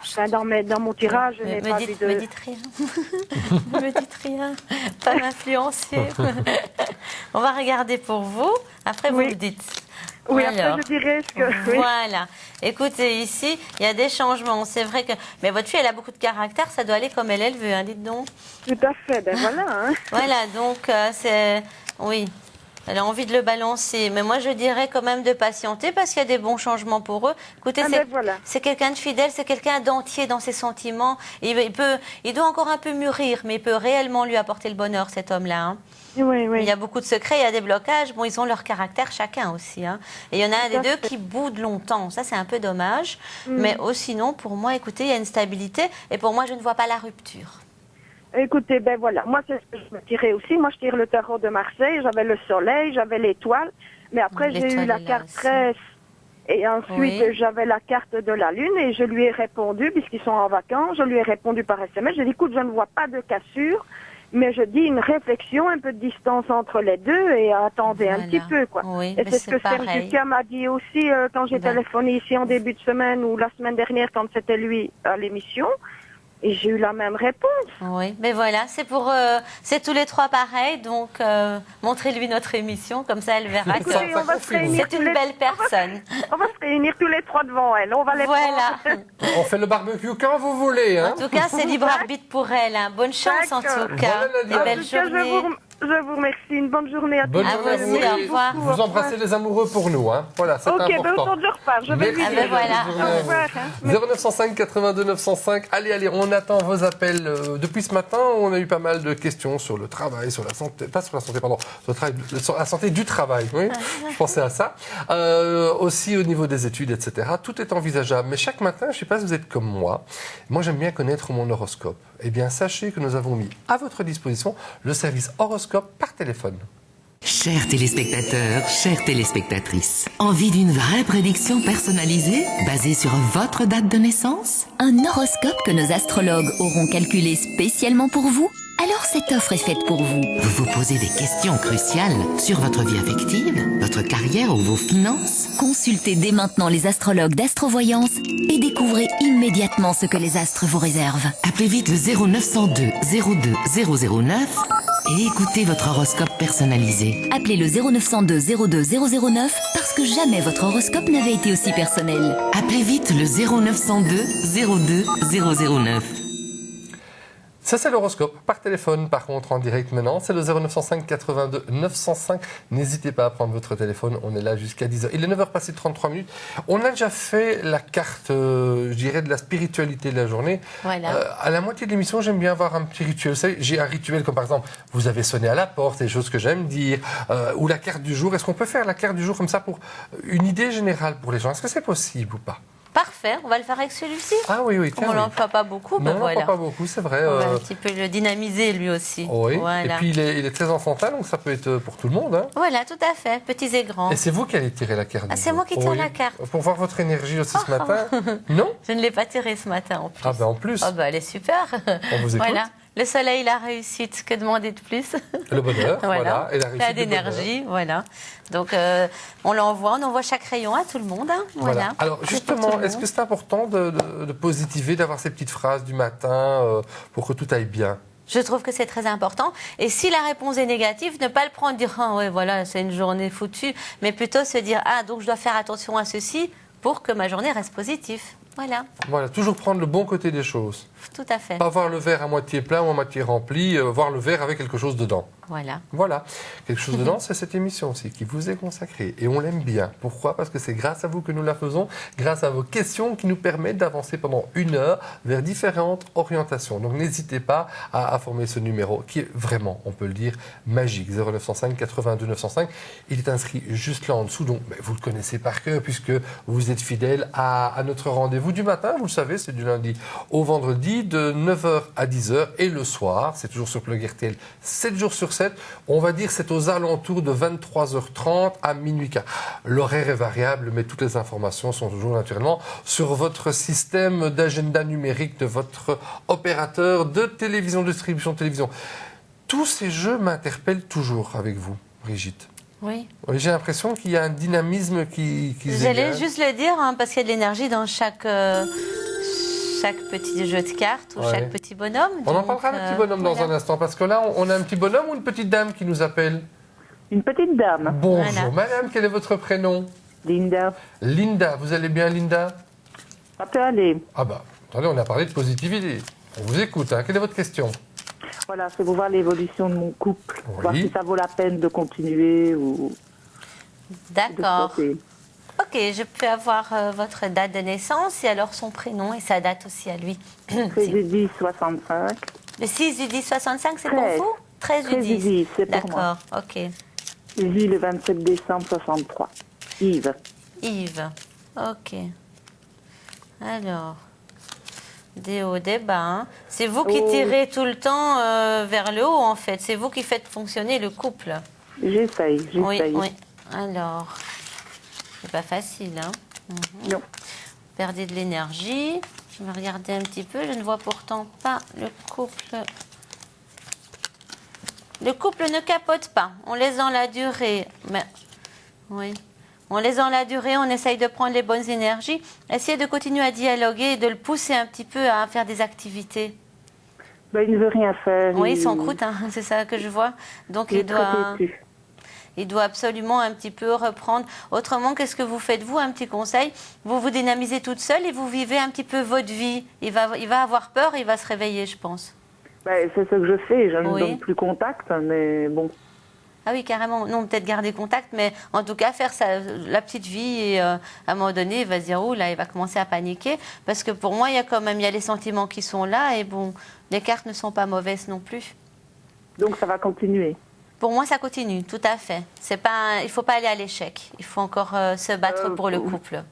enfin, dans mon tirage, je n'ai pas vu de... Me dites rien. Me dites rien. Pas m'influencer. On va regarder pour vous. Après, vous Oui. me dites. Oui, Alors, après, je dirais ce que... oui. Voilà. Écoutez, ici, il y a des changements. C'est vrai que... Mais votre fille, elle a beaucoup de caractère. Ça doit aller comme elle veut, hein, dites donc. Tout à fait, ben voilà. Hein. Voilà, donc, c'est... Oui. Elle a envie de le balancer. Mais moi, je dirais quand même de patienter parce qu'il y a des bons changements pour eux. Écoutez, Ah, ben voilà. c'est quelqu'un de fidèle, c'est quelqu'un d'entier dans ses sentiments. Il doit encore un peu mûrir, mais il peut réellement lui apporter le bonheur, cet homme-là. Hein. Oui, oui. Il y a beaucoup de secrets, il y a des blocages. Bon, ils ont leur caractère chacun aussi. Hein. Et il y en a un Tout à des deux fait. qui boude longtemps. Ça, c'est un peu dommage. Mais sinon, pour moi, écoutez, il y a une stabilité. Et pour moi, je ne vois pas la rupture. Écoutez, ben voilà. Moi, c'est ce que je me tirais aussi. Moi, je tire le tarot de Marseille. J'avais le soleil, j'avais l'étoile. Mais après, j'ai eu L'étoile la est là carte aussi. 13. Et ensuite, Oui. j'avais la carte de la Lune et je lui ai répondu, puisqu'ils sont en vacances, je lui ai répondu par SMS. J'ai dit, écoute, je ne vois pas de cassure, mais je dis une réflexion, un peu de distance entre les deux et attendez un Voilà. petit peu, quoi. Oui, et mais c'est ce que c'est Serge pareil. Ducas m'a dit aussi quand j'ai Ben. téléphoné ici en début de semaine ou la semaine dernière quand c'était lui à l'émission. Et j'ai eu la même réponse. Oui, mais voilà, c'est tous les trois pareil, donc montrez-lui notre émission, comme ça elle verra que Écoutez, on va se réunir c'est tous une les- belle personne. On va se réunir tous les trois devant elle. On va les Voilà. prendre. On fait le barbecue quand vous voulez. Hein. En tout cas, c'est libre arbitre pour elle. Hein. Bonne chance en D'accord. tout cas. Voilà, Nadia. Et En belle tout cas, journée. je vous remercie. Une bonne journée à tous. Bonne À journée vous aussi, au revoir. Vous embrassez les amoureux pour nous. Hein. Voilà, c'est Ok, ben important. autant de repart. Je vais lui Merci. Ah ben dire. voilà. Au revoir. Hein. 0905 82 905. Allez, on attend vos appels. Depuis ce matin, on a eu pas mal de questions sur le travail, sur la santé, pas sur la santé, pardon, sur, le travail, sur la santé du travail. Oui, je pensais à ça. Aussi au niveau des études, etc. Tout est envisageable. Mais chaque matin, je ne sais pas si vous êtes comme moi. Moi, j'aime bien connaître mon horoscope. Eh bien, sachez que nous avons mis à votre disposition le service horoscope par téléphone. Chers téléspectateurs, chères téléspectatrices, envie d'une vraie prédiction personnalisée basée sur votre date de naissance? Un horoscope que nos astrologues auront calculé spécialement pour vous? Alors cette offre est faite pour vous. Vous vous posez des questions cruciales sur votre vie affective, votre carrière ou vos finances? Consultez dès maintenant les astrologues d'Astrovoyance et découvrez immédiatement ce que les astres vous réservent. Appelez vite le 0902 02 009 et écoutez votre horoscope personnalisé. Appelez le 0902 02 009 parce que jamais votre horoscope n'avait été aussi personnel. Appelez vite le 0902 02 009. Ça, c'est l'horoscope par téléphone, par contre, en direct maintenant. C'est le 0905 82 905. N'hésitez pas à prendre votre téléphone. On est là jusqu'à 10h. Il est 9h passé de 33 minutes. On a déjà fait la carte, je dirais, de la spiritualité de la journée. Voilà. À la moitié de l'émission, j'aime bien avoir un petit rituel. Vous savez, j'ai un rituel comme par exemple, vous avez sonné à la porte, des choses que j'aime dire, ou la carte du jour. Est-ce qu'on peut faire la carte du jour comme ça pour une idée générale pour les gens? Est-ce que c'est possible ou pas? Parfait, on va le faire avec celui-ci. Ah oui, oui. On l'emploie pas beaucoup, Non, ben on voilà. l'emploie pas beaucoup, c'est vrai. On va un petit peu le dynamiser lui aussi. Oui, Voilà. et puis il est très enfantin, donc ça peut être pour tout le monde. Hein. Voilà, tout à fait, petits et grands. Et c'est vous qui allez tirer la carte. Ah, du c'est jour. moi qui tire la carte. Pour voir votre énergie aussi ce matin. Non? Je ne l'ai pas tirée ce matin en plus. Ah ben en plus, Oh ben elle est super. on vous écoute. Voilà. Le soleil, la réussite, que demander de plus? Le bonheur, voilà. Et la réussite. Plein du bonheur. d'énergie, voilà. Donc on envoie chaque rayon à tout le monde. Hein, Voilà. Alors C'est pour tout justement, le est-ce que monde. c'est important de positiver, d'avoir ces petites phrases du matin pour que tout aille bien? Je trouve que c'est très important. Et si la réponse est négative, ne pas le prendre, dire ah ouais voilà c'est une journée foutue, mais plutôt se dire ah donc je dois faire attention à ceci pour que ma journée reste positive. Voilà. Voilà, toujours prendre le bon côté des choses. Tout à fait. Pas voir le verre à moitié plein ou à moitié rempli, voir le verre avec quelque chose dedans. Voilà. Voilà. Quelque chose dedans, c'est cette émission aussi qui vous est consacrée. Et on l'aime bien. Pourquoi? Parce que c'est grâce à vous que nous la faisons, grâce à vos questions qui nous permettent d'avancer pendant 1 heure vers différentes orientations. Donc n'hésitez pas à former ce numéro qui est vraiment, on peut le dire, magique. 0905 82 905. Il est inscrit juste là en dessous. Donc vous le connaissez par cœur puisque vous êtes fidèle à notre rendez-vous du matin. Vous le savez, c'est du lundi au vendredi de 9h à 10h. Et le soir, c'est toujours sur Plug RTL 7 jours sur 7. On va dire c'est aux alentours de 23h30 à minuit. L'horaire est variable, mais toutes les informations sont toujours naturellement sur votre système d'agenda numérique de votre opérateur de télévision, distribution de télévision. Tous ces jeux m'interpellent toujours avec vous, Brigitte. Oui. J'ai l'impression qu'il y a un dynamisme qui J'allais juste le dire, hein, parce qu'il y a de l'énergie dans chaque petit jeu de cartes ou chaque petit bonhomme. On en parlera d'un petit bonhomme dans un instant, parce que là, on a un petit bonhomme ou une petite dame qui nous appelle? Une petite dame. Bonjour, voilà. Madame, quel est votre prénom? Linda. Linda, vous allez bien, Linda? Ça peut aller. Ah bah, attendez, on a parlé de positivité. On vous écoute, hein. Quelle est votre question? Voilà, c'est pour voir l'évolution de mon couple, voir si ça vaut la peine de continuer ou... D'accord. Ok, je peux avoir votre date de naissance et alors son prénom et sa date aussi à lui. 13 du 10 65. Le 6 du 10 65, c'est pour vous? 13 du 10, c'est pour moi. D'accord, ok. Je vis le 27 décembre 63. Yves. Yves, ok. Alors, des hauts, des bas. Hein. C'est vous qui tirez tout le temps vers le haut, en fait. C'est vous qui faites fonctionner le couple. J'essaye. Oui. Alors, c'est pas facile, hein. Non. Vous perdez de l'énergie. Je vais regarder un petit peu. Je ne vois pourtant pas le couple. Le couple ne capote pas. On laisse dans la durée. Mais, oui. On laisse dans la durée, on essaye de prendre les bonnes énergies. Essayez de continuer à dialoguer et de le pousser un petit peu à faire des activités. Ben, il ne veut rien faire. Oui, il s'en croûte, hein, c'est ça que je vois. Donc il doit absolument un petit peu reprendre. Autrement, qu'est-ce que vous faites, vous? Un petit conseil, vous vous dynamisez toute seule et vous vivez un petit peu votre vie. Il va avoir peur, il va se réveiller, je pense. Ben, c'est ce que je fais, je ne donne plus contact, mais bon. Ah oui, carrément. Non, peut-être garder contact, mais en tout cas, faire la petite vie. Et à un moment donné, il va se dire, oh là, il va commencer à paniquer. Parce que pour moi, il y a les sentiments qui sont là. Et bon, les cartes ne sont pas mauvaises non plus. Donc ça va continuer? Pour moi, ça continue, tout à fait. Il ne faut pas aller à l'échec. Il faut encore se battre pour le couple.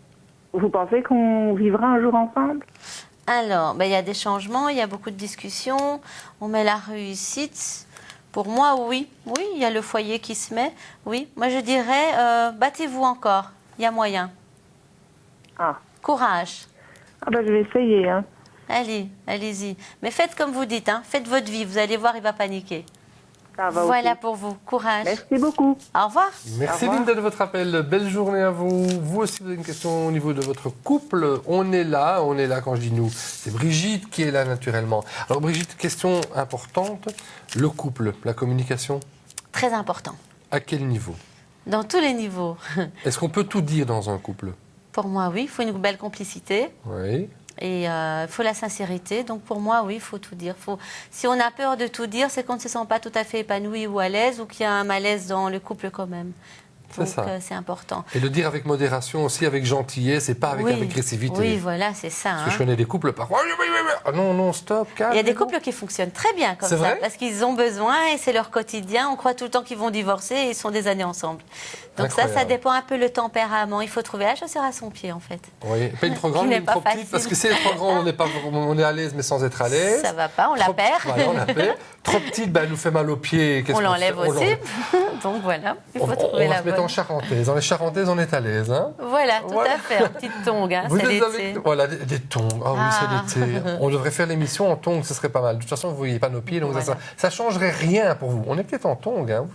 Vous pensez qu'on vivra un jour ensemble? Alors, il y a des changements, il y a beaucoup de discussions. On met la réussite. Pour moi, oui. Oui, il y a le foyer qui se met. Oui, moi je dirais, battez-vous encore. Il y a moyen. Ah. Courage. Ah ben, je vais essayer. Hein. Allez, allez-y. Mais faites comme vous dites, hein. Faites votre vie. Vous allez voir, il va paniquer. Ça va, voilà pour vous. Courage. Merci beaucoup. Au revoir. Merci Linda de votre appel. Belle journée à vous. Vous aussi, vous avez une question au niveau de votre couple. On est là quand je dis nous. C'est Brigitte qui est là naturellement. Alors Brigitte, question importante. Le couple, la communication? Très important. À quel niveau? Dans tous les niveaux. Est-ce qu'on peut tout dire dans un couple? Pour moi, oui. Il faut une belle complicité. Oui. Et il faut la sincérité. Donc pour moi, oui, il faut tout dire. Si on a peur de tout dire, c'est qu'on ne se sent pas tout à fait épanoui ou à l'aise ou qu'il y a un malaise dans le couple quand même. C'est ça. C'est important. Et le dire avec modération aussi, avec gentillesse et pas avec agressivité. Oui, voilà, c'est ça. Parce que je connais des couples par non, stop, calme. Il y a des couples qui fonctionnent très bien comme ça. Vrai? Parce qu'ils ont besoin et c'est leur quotidien. On croit tout le temps qu'ils vont divorcer et ils sont des années ensemble. Donc ça dépend un peu le tempérament. Il faut trouver la chaussure à son pied, en fait. Oui, pas une trop grande, mais une trop petite. Parce que si elle est trop grande, on est à l'aise, mais sans être à l'aise. Ça va pas, on la perd. Voilà, on la perd. Trop petite, elle nous fait mal aux pieds. On l'enlève aussi. Donc voilà, il faut trouver la bonne. On va se mettre en charentaise. Dans les charentaises, on est à l'aise. Hein, voilà, tout à fait. En petite tongue, hein, c'est l'été. Voilà, des tongs. Ah oui, c'est l'été. On devrait faire l'émission en tongs, ce serait pas mal. De toute façon, vous ne voyez pas nos pieds, donc ça ne changerait rien pour vous. On est peut-être en tongs, hein,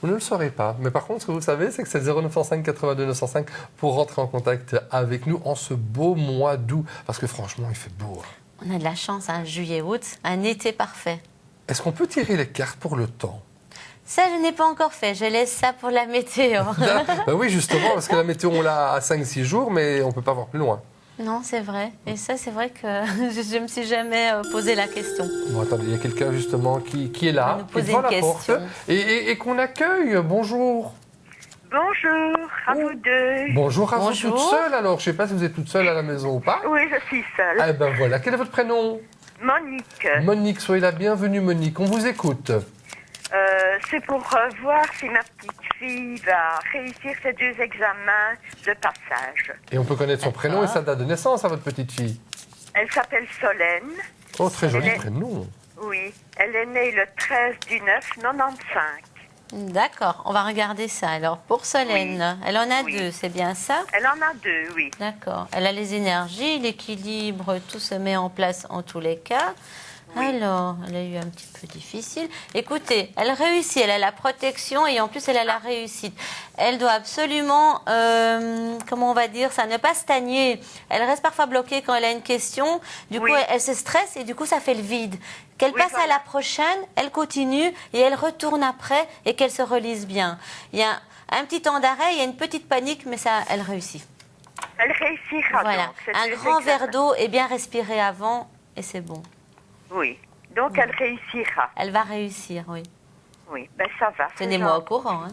vous ne le saurez pas. Mais par contre, ce que vous savez, c'est que c'est 0905 82 905 pour rentrer en contact avec nous en ce beau mois d'août. Parce que franchement, il fait beau. On a de la chance, juillet-août, un été parfait. Est-ce qu'on peut tirer les cartes pour le temps? Ça, je n'ai pas encore fait. Je laisse ça pour la météo. Ben oui, justement, parce que la météo, on l'a à 5-6 jours, mais on ne peut pas voir plus loin. Non, c'est vrai. Et ça, c'est vrai que je ne me suis jamais posé la question. Bon, attendez, il y a quelqu'un justement qui est là, nous qui est poser devant une la porte, question. et qu'on accueille. Bonjour. Bonjour à vous deux. Bonjour à Bonjour. vous toute seule alors. Je ne sais pas si vous êtes toute seule à la maison ou pas. Oui, je suis seule. Eh ben voilà. Quel est votre prénom? Monique. Monique, soyez la bienvenue Monique. On vous écoute. C'est pour voir si ma petite fille va réussir ses 2 examens de passage. Et on peut connaître son prénom et sa date de naissance à votre petite fille. Elle s'appelle Solène. Oh, très joli Elle est- prénom. Oui, elle est née le 13 du 9 95. D'accord, on va regarder ça. Alors, pour Solène, elle en a Oui. 2, c'est bien ça? Elle en a 2, oui. D'accord. Elle a les énergies, l'équilibre, tout se met en place en tous les cas. Alors, elle a eu un petit peu difficile. Écoutez, elle réussit, elle a la protection et en plus elle a la réussite. Elle doit absolument, comment on va dire ça, ne pas stagner. Elle reste parfois bloquée quand elle a une question. Du coup, elle se stresse et du coup, ça fait le vide. Qu'elle passe à la prochaine, elle continue et elle retourne après et qu'elle se relise bien. Il y a un petit temps d'arrêt, il y a une petite panique, mais ça, elle réussit. Elle réussira Voilà, donc. ces un 2 grand examens. verre d'eau et bien respirer avant et c'est bon. Oui, donc elle réussira. Elle va réussir, oui. Oui, ben ça va. c'est Tenez-moi au gentil. courant. Hein.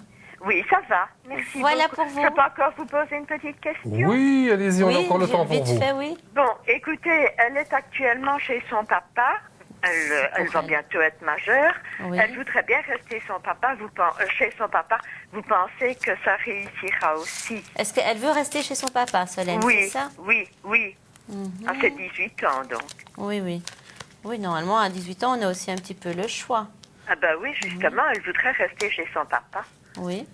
Oui, ça va. Merci Voilà beaucoup. pour vous. Je peux encore vous poser une petite question? Oui, allez-y, on a encore le temps pour vite vous. fait, oui. Bon, écoutez, elle est actuellement chez son papa. Elle va bientôt être majeure. Oui. Elle voudrait bien rester chez son papa. Vous pensez que ça réussira aussi? Est-ce qu'elle veut rester chez son papa, Solène, c'est Oui, ça? oui. À ses 18 ans, donc. Oui, oui. Oui, normalement, à 18 ans, on a aussi un petit peu le choix. Ah ben oui, justement, elle voudrait rester chez son papa. Oui.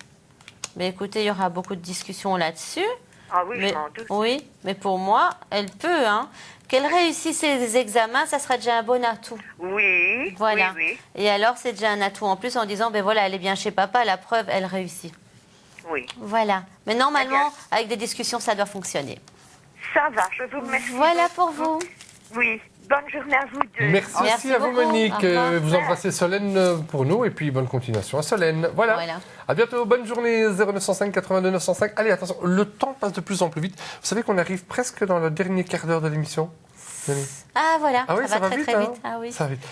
Mais écoutez, il y aura beaucoup de discussions là-dessus. Ah oui, Mais, je m'en doute. oui, mais pour moi, elle peut. Hein. Qu'elle réussisse ses examens, ça sera déjà un bon atout. Oui, Voilà. oui, Et alors, c'est déjà un atout en plus en disant, ben voilà, elle est bien chez papa, la preuve, elle réussit. oui. Voilà. Mais normalement, avec des discussions, ça doit fonctionner. Ça va, je vous remercie. Voilà pour vous. Oui, bonne journée à vous deux. Merci à vous beaucoup. Monique. Au revoir. Vous embrassez Solène pour nous et puis bonne continuation à Solène. Voilà. Voilà. À bientôt. Bonne journée 0905 82 905. Allez, attention, le temps passe de plus en plus vite. Vous savez qu'on arrive presque dans le dernier quart d'heure de l'émission. Ah voilà, Ah oui, ça va très vite, très hein. vite. Ah oui. Ça va vite.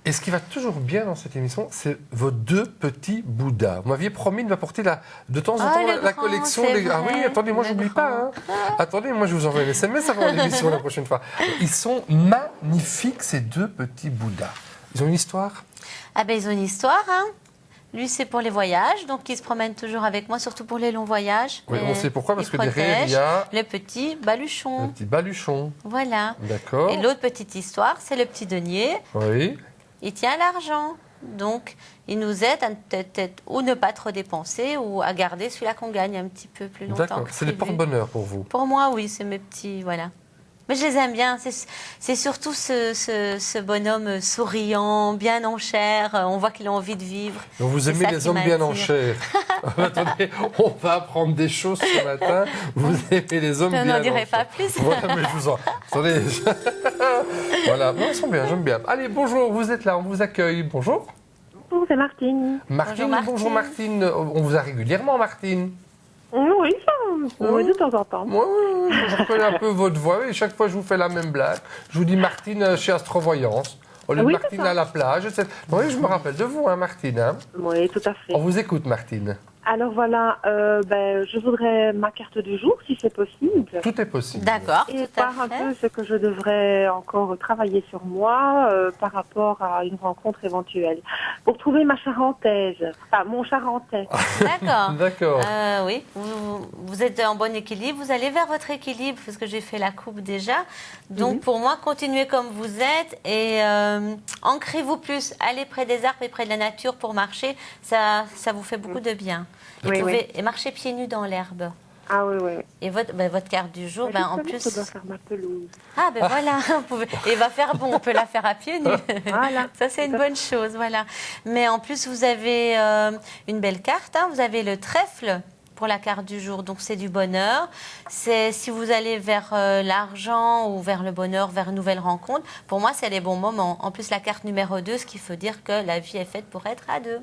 Et ce qui va toujours bien dans cette émission, c'est vos 2 petits Bouddhas. Vous m'aviez promis de m'apporter de temps en Ah, temps le la grand, collection c'est des. Ah oui, vrai, attendez, moi le j'oublie grand. pas. Hein. Attendez, moi je vous envoie un SMS avant l'émission la prochaine fois. Ils sont magnifiques ces 2 petits Bouddhas. Ils ont une histoire? Ah ben ils ont une histoire. Hein. Lui c'est pour les voyages, donc il se promène toujours avec moi, surtout pour les longs voyages. Oui, on sait pourquoi, parce que protège derrière il y a le petit baluchon. le petit baluchon. Voilà. D'accord. Et l'autre petite histoire, c'est le petit denier. Oui. Il tient l'argent. Donc, il nous aide à peut-être ou ne pas trop dépenser ou à garder celui-là qu'on gagne un petit peu plus longtemps. D'accord. que C'est les prévu. porte-bonheur pour vous. Pour moi, oui, c'est mes petits, voilà. Mais je les aime bien. C'est surtout ce bonhomme souriant, bien en chair. On voit qu'il a envie de vivre. Donc vous C'est aimez ça les qui hommes bien en m'attire. chair. Attendez, on va apprendre des choses ce matin. Vous aimez les hommes Je bien en n'en dirai chair. pas plus. Voilà, mais je vous en... Attendez. Voilà, non, ils sont bien, j'aime bien. Allez, bonjour, vous êtes là, on vous accueille. Bonjour. Bonjour, c'est Martine. Martine, bonjour Martine. On vous a régulièrement, Martine. Oui, ça, oui, de temps en temps. Moi, je reconnais un peu votre voix et chaque fois je vous fais la même blague. Je vous dis Martine chez Astrovoyance. Au lieu de Oui, Martine c'est ça. à la plage. Oui, je me rappelle de vous, hein, Martine. Hein. Oui, tout à fait. On vous écoute, Martine. Alors voilà, je voudrais ma carte de jour, si c'est possible. Tout est possible. D'accord. Et voir un peu ce que je devrais encore travailler sur moi par rapport à une rencontre éventuelle. Pour trouver ma charentaise, enfin mon charentais. D'accord. D'accord. Oui, vous êtes en bon équilibre. Vous allez vers votre équilibre parce que j'ai fait la coupe déjà. Donc pour moi, continuez comme vous êtes et ancrez-vous plus. Allez près des arbres et près de la nature pour marcher. Ça vous fait beaucoup de bien. Et marchez pieds nus dans l'herbe. Ah oui, oui. Et votre carte du jour, en plus. Je dois faire ma pelouse. Ah ben voilà, vous pouvez... Et il va faire bon, on peut la faire à pieds nus. Voilà. Ça c'est une bonne chose, voilà. Mais en plus vous avez une belle carte, hein. Vous avez le trèfle. pour la carte du jour. Donc, c'est du bonheur. C'est si vous allez vers l'argent ou vers le bonheur, vers une nouvelle rencontre, pour moi, c'est les bons moments. En plus, la carte numéro 2, ce qui veut dire que la vie est faite pour être à deux.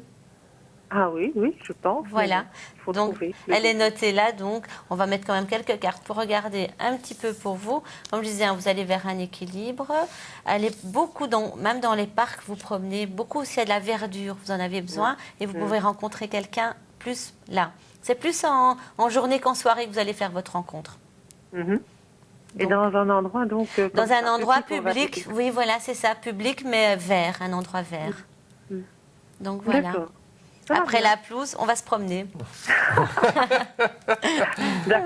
Ah oui, je pense. Voilà. Faut Donc, trouver. elle est notée là. Donc, on va mettre quand même quelques cartes pour regarder un petit peu pour vous. Comme je disais, vous allez vers un équilibre. Allez beaucoup, même dans les parcs, vous promenez. Beaucoup aussi, il y a de la verdure. Vous en avez besoin. Et vous pouvez rencontrer quelqu'un plus là. C'est plus en journée qu'en soirée que vous allez faire votre rencontre. Et dans un endroit, donc... Dans un endroit public. Oui, voilà, c'est ça. Public, mais vert. Un endroit vert. Donc, voilà. D'accord. Après la pelouse, on va se promener.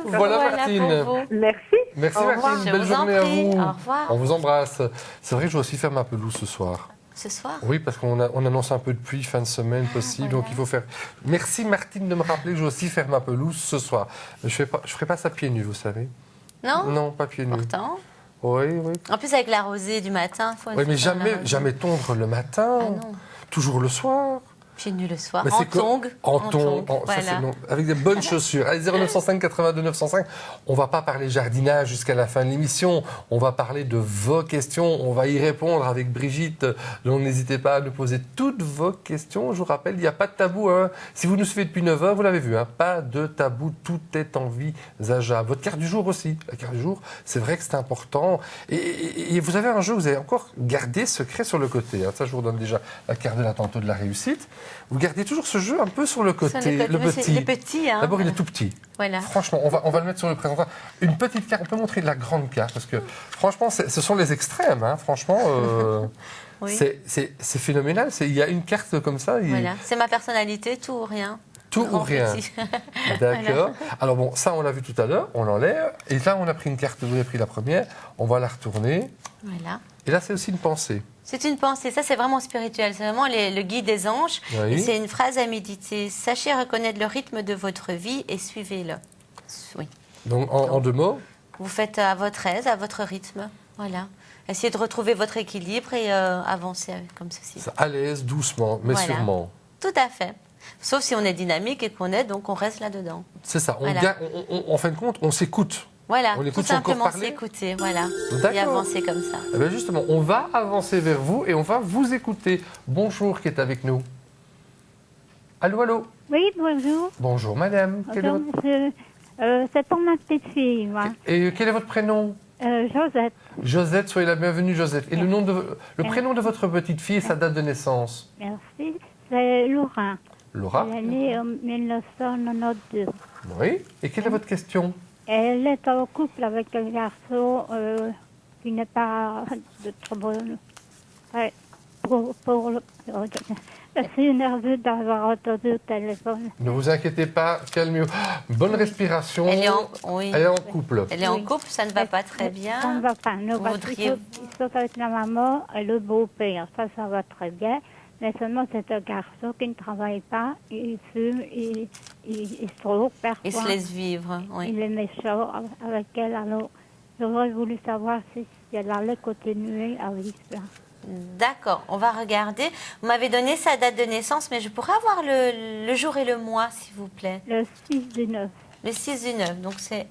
Voilà Martine. pour vous. Merci. Merci Au revoir. Martine, Je belle vous en journée à prie. vous. Au revoir. On vous embrasse. C'est vrai que je dois aussi faire ma pelouse ce soir. Ce soir? Oui, parce qu'on annonce un peu de pluie fin de semaine possible, donc il faut faire... Merci Martine de me rappeler que je dois aussi faire ma pelouse ce soir. Mais je ferai pas ça pieds nus, vous savez. Non? Non, pas pieds nus. Pourtant. Oui. En plus, avec la rosée du matin, il faut... Oui, mais jamais tondre le matin. Ah non. Toujours le soir. Pieds nus le soir, Mais en c'est tongs. En tongs, ça, voilà. c'est non. Avec des bonnes chaussures. Allez, 0905 82 905. On va pas parler jardinage jusqu'à la fin de l'émission. On va parler de vos questions. On va y répondre avec Brigitte. Donc n'hésitez pas à nous poser toutes vos questions. Je vous rappelle, il n'y a pas de tabou. Hein. Si vous nous suivez depuis 9 heures, vous l'avez vu. Hein. Pas de tabou. Tout est envisageable. Votre carte du jour aussi. La carte du jour, c'est vrai que c'est important. Et vous avez un jeu, vous avez encore gardé secret sur le côté. Hein. Ça, je vous redonne déjà la carte de la tantôt de la réussite. Vous gardez toujours ce jeu un peu sur le côté. Le petit. Le petit, hein. D'abord, il est tout petit. Voilà. Franchement, on va le mettre sur le présentoir. Une petite carte, on peut montrer la grande carte, parce que franchement, ce sont les extrêmes. Hein. Franchement, oui. c'est phénoménal. Il y a une carte comme ça. Voilà. C'est ma personnalité, tout ou rien. Tout ou rien. D'accord. Voilà. Alors bon, ça, on l'a vu tout à l'heure. On l'enlève. Et là, on a pris une carte. Vous avez pris la première. On va la retourner. Voilà. Et là, c'est aussi une pensée. C'est une pensée, ça c'est vraiment spirituel, c'est vraiment le guide des anges. Oui. Et c'est une phrase à méditer. Sachez reconnaître le rythme de votre vie et suivez-le. Oui. Donc en deux mots. Vous faites à votre aise, à votre rythme. Voilà. Essayez de retrouver votre équilibre et avancer comme ceci. À l'aise, doucement, mais voilà. sûrement. Tout à fait. Sauf si on est dynamique et qu'on est, donc on reste là-dedans. C'est ça. Voilà. En fin de compte, on s'écoute. Voilà, on tout simplement s'écouter, voilà, et avancer comme ça. Eh bien justement, on va avancer vers vous et on va vous écouter. Bonjour, qui est avec nous? Allô, allô? Oui, bonjour. Bonjour, madame. Bonjour, monsieur. C'est pour ma petite fille, moi. Et quel est votre prénom? Josette. Josette, soyez la bienvenue, Josette. Et le prénom de votre petite fille et sa date de naissance? Merci. C'est Laura. Laura? Elle est née en 1992. Oui. Et quelle est votre question? Elle est en couple avec un garçon qui n'est pas de trop bon. Ouais, je suis nerveuse d'avoir entendu le téléphone. Ne vous inquiétez pas, calmez-vous. Bonne respiration. Elle est en couple. Elle est en couple, ça ne va pas très bien. Ça ne va pas. Nous, ils sont avec la maman et le beau-père. Ça va très bien. Mais seulement, c'est un garçon qui ne travaille pas, il fume, il se trompe parfois. Il se laisse vivre, oui. Il est méchant avec elle. Alors, j'aurais voulu savoir si elle allait continuer à vivre ça. D'accord, on va regarder. Vous m'avez donné sa date de naissance, mais je pourrais avoir le jour et le mois, s'il vous plaît. Le 6 du 9. Le 6 du 9, donc c'est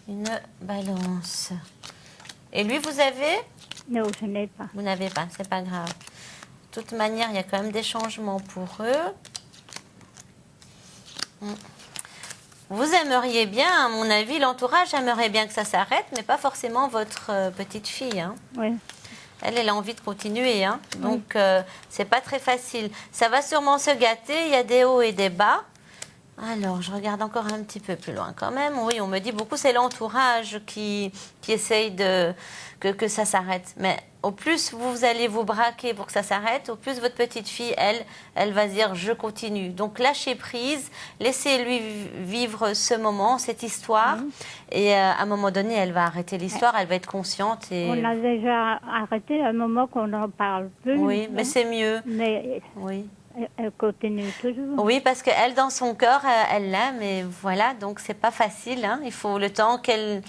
une balance. Et lui, vous avez? Non, je n'ai pas. Vous n'avez pas, c'est pas grave. De toute manière, il y a quand même des changements pour eux. Vous aimeriez bien, à mon avis, l'entourage aimerait bien que ça s'arrête, mais pas forcément votre petite fille. Hein. Oui. Elle a envie de continuer, hein. Donc c'est pas très facile. Ça va sûrement se gâter, il y a des hauts et des bas. Alors, je regarde encore un petit peu plus loin quand même. Oui, on me dit beaucoup, c'est l'entourage qui essaye que ça s'arrête. Mais au plus vous allez vous braquer pour que ça s'arrête, au plus votre petite fille, elle va dire « je continue ». Donc, lâchez prise, laissez-lui vivre ce moment, cette histoire. Et à un moment donné, elle va arrêter l'histoire, elle va être consciente. Et... On a déjà arrêté à un moment qu'on n'en parle plus. Oui, mais c'est mieux. Mais oui. Elle continue toujours. Oui, parce qu'elle, dans son cœur, elle l'aime. Et voilà, donc c'est pas facile. Hein. Il faut le temps qu'elle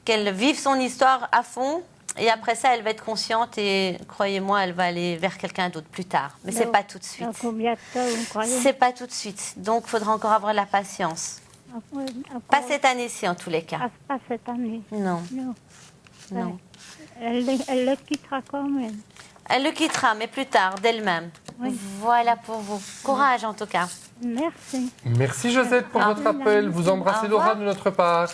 vive son histoire à fond. Et après ça, elle va être consciente et croyez-moi, elle va aller vers quelqu'un d'autre plus tard. Mais c'est pas tout de suite. Combien de temps, vous croyez? C'est pas tout de suite. Donc, il faudra encore avoir la patience. Pas cette année-ci, en tous les cas. Pas cette année. Non. Non. Elle le quittera quand même. Elle le quittera, mais plus tard, d'elle-même. Oui. Voilà pour vous. Courage, en tout cas. Merci. Merci Josette pour votre appel. Vous embrassez Laura de notre part.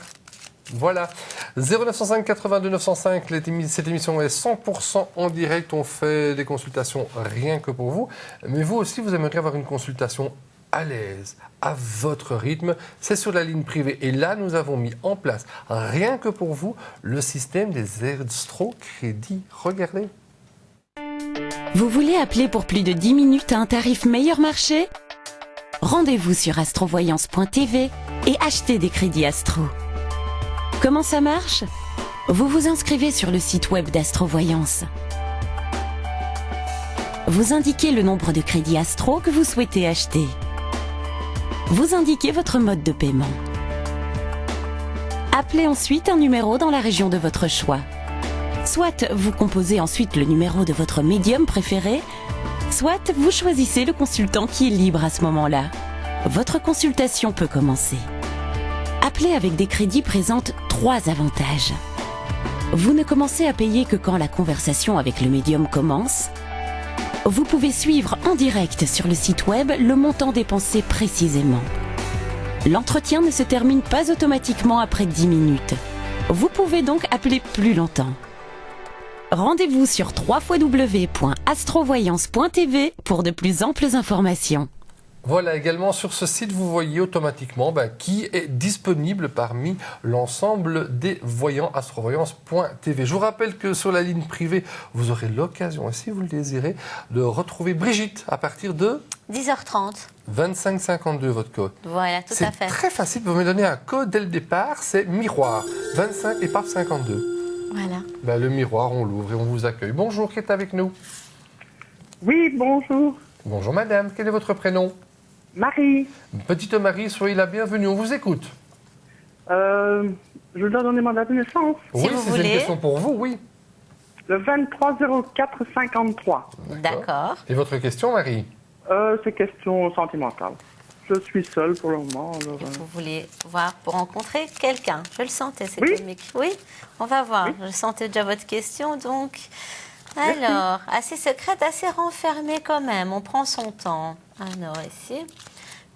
Voilà. 0905 82 905, cette émission est 100% en direct. On fait des consultations rien que pour vous. Mais vous aussi, vous aimeriez avoir une consultation à l'aise, à votre rythme. C'est sur la ligne privée. Et là, nous avons mis en place, rien que pour vous, le système des Astro Crédit. Regardez. Vous voulez appeler pour plus de 10 minutes à un tarif meilleur marché? Rendez-vous sur astrovoyance.tv et achetez des crédits Astro. Comment ça marche? Vous vous inscrivez sur le site web d'Astrovoyance. Vous indiquez le nombre de crédits Astro que vous souhaitez acheter. Vous indiquez votre mode de paiement. Appelez ensuite un numéro dans la région de votre choix. Soit vous composez ensuite le numéro de votre médium préféré, soit vous choisissez le consultant qui est libre à ce moment-là. Votre consultation peut commencer. Appeler avec des crédits présente 3 avantages. Vous ne commencez à payer que quand la conversation avec le médium commence. Vous pouvez suivre en direct sur le site web le montant dépensé précisément. L'entretien ne se termine pas automatiquement après 10 minutes. Vous pouvez donc appeler plus longtemps. Rendez-vous sur www.astrovoyance.tv pour de plus amples informations. Voilà, également sur ce site, vous voyez automatiquement qui est disponible parmi l'ensemble des voyants astrovoyance.tv. Je vous rappelle que sur la ligne privée, vous aurez l'occasion, si vous le désirez, de retrouver Brigitte à partir de 10h30. 2552, votre code. Voilà, tout à fait. C'est très facile, vous me donnez un code dès le départ, c'est miroir, 25 et paf 52. Voilà. Le miroir, on l'ouvre et on vous accueille. Bonjour, qui est avec nous? Oui, bonjour. Bonjour madame, quel est votre prénom? Marie. Petite Marie, soyez la bienvenue, on vous écoute. Je dois donner ma date de naissance. Oui, c'est une question pour vous, oui. Le 23-04-53. D'accord. Et votre question, Marie? C'est question sentimentale. Je suis seule pour le moment. Alors, Vous voulez voir pour rencontrer quelqu'un? Je le sentais, cette Oui. comique. Oui, on va voir. Je sentais déjà votre question, donc... Alors, assez secrète, assez renfermée quand même. On prend son temps. Alors, ici...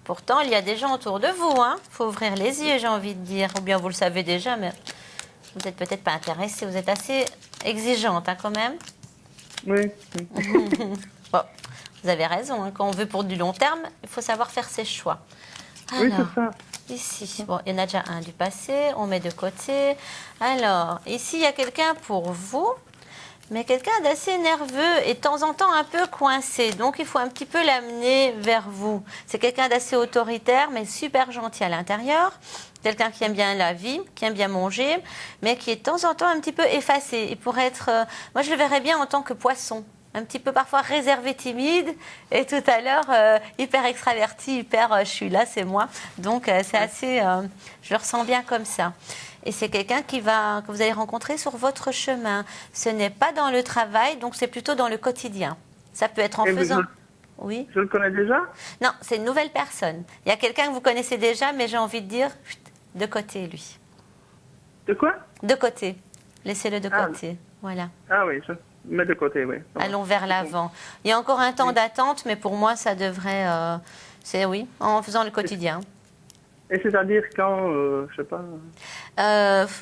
Pourtant, il y a des gens autour de vous. Il faut ouvrir les yeux, j'ai envie de dire. Ou bien vous le savez déjà, mais vous n'êtes peut-être pas intéressée. Vous êtes assez exigeante, quand même. Oui. Bon, vous avez raison. Quand on veut pour du long terme, il faut savoir faire ses choix. Alors, oui, c'est ça. Ici, bon, il y en a déjà un du passé. On met de côté. Alors, ici, il y a quelqu'un pour vous. Mais quelqu'un d'assez nerveux et de temps en temps un peu coincé. Donc, il faut un petit peu l'amener vers vous. C'est quelqu'un d'assez autoritaire, mais super gentil à l'intérieur. Quelqu'un qui aime bien la vie, qui aime bien manger, mais qui est de temps en temps un petit peu effacé. Il pourrait être... moi, je le verrais bien en tant que poisson. Un petit peu parfois réservé, timide. Et tout à l'heure, hyper extraverti, hyper... je suis là, c'est moi. Donc, c'est assez... je le ressens bien comme ça. Et c'est quelqu'un que vous allez rencontrer sur votre chemin. Ce n'est pas dans le travail, donc c'est plutôt dans le quotidien. Ça peut être en faisant... Oui. Je le connais déjà? Non, c'est une nouvelle personne. Il y a quelqu'un que vous connaissez déjà, mais j'ai envie de dire, de côté, lui. De quoi? De côté. Laissez-le de côté. Voilà. Ah oui, je mets de côté, oui. Allons vers l'avant. Il y a encore un temps d'attente, mais pour moi, ça devrait... c'est oui, en faisant le quotidien. Et c'est-à-dire quand, je sais pas...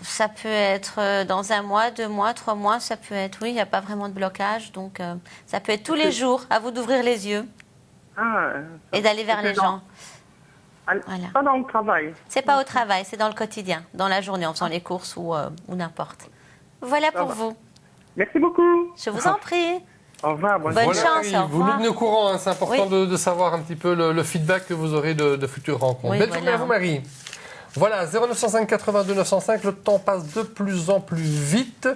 ça peut être dans 1 mois, 2 mois, 3 mois, ça peut être, oui, il n'y a pas vraiment de blocage, donc ça peut être tous les jours, à vous d'ouvrir les yeux et d'aller vers les gens. Voilà. Pas dans le travail. C'est pas au travail, c'est dans le quotidien, dans la journée, en faisant les courses ou n'importe. Voilà pour vous. Merci beaucoup. Je vous en prie. Au revoir, bonne chance. Au vous nous tenez au courant, c'est important de savoir un petit peu le feedback que vous aurez de futures rencontres. Belle journée à vous, Marie. Voilà, 0905 82 905, le temps passe de plus en plus vite.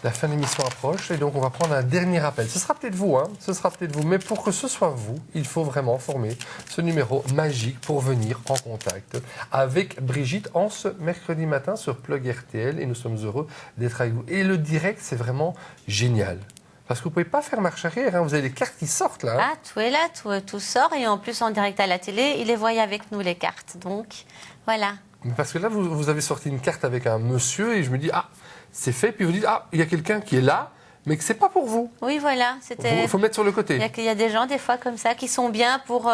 La fin de l'émission approche et donc on va prendre un dernier appel. Ce sera peut-être vous, hein, ce sera peut-être vous. Mais pour que ce soit vous, il faut vraiment former ce numéro magique pour venir en contact avec Brigitte en ce mercredi matin sur Plug RTL. Et nous sommes heureux d'être avec vous. Et le direct, c'est vraiment génial. Parce que vous ne pouvez pas faire marche arrière, hein. Vous avez les cartes qui sortent là. Ah, tout est là, tout sort. Et en plus, en direct à la télé, il les voit avec nous, les cartes. Donc, voilà. Mais parce que là, vous avez sorti une carte avec un monsieur et je me dis, ah, c'est fait. Puis vous dites, ah, il y a quelqu'un qui est là, mais que c'est pas pour vous. Oui, voilà. Il faut mettre sur le côté. Il y a des gens, des fois, comme ça, qui sont bien pour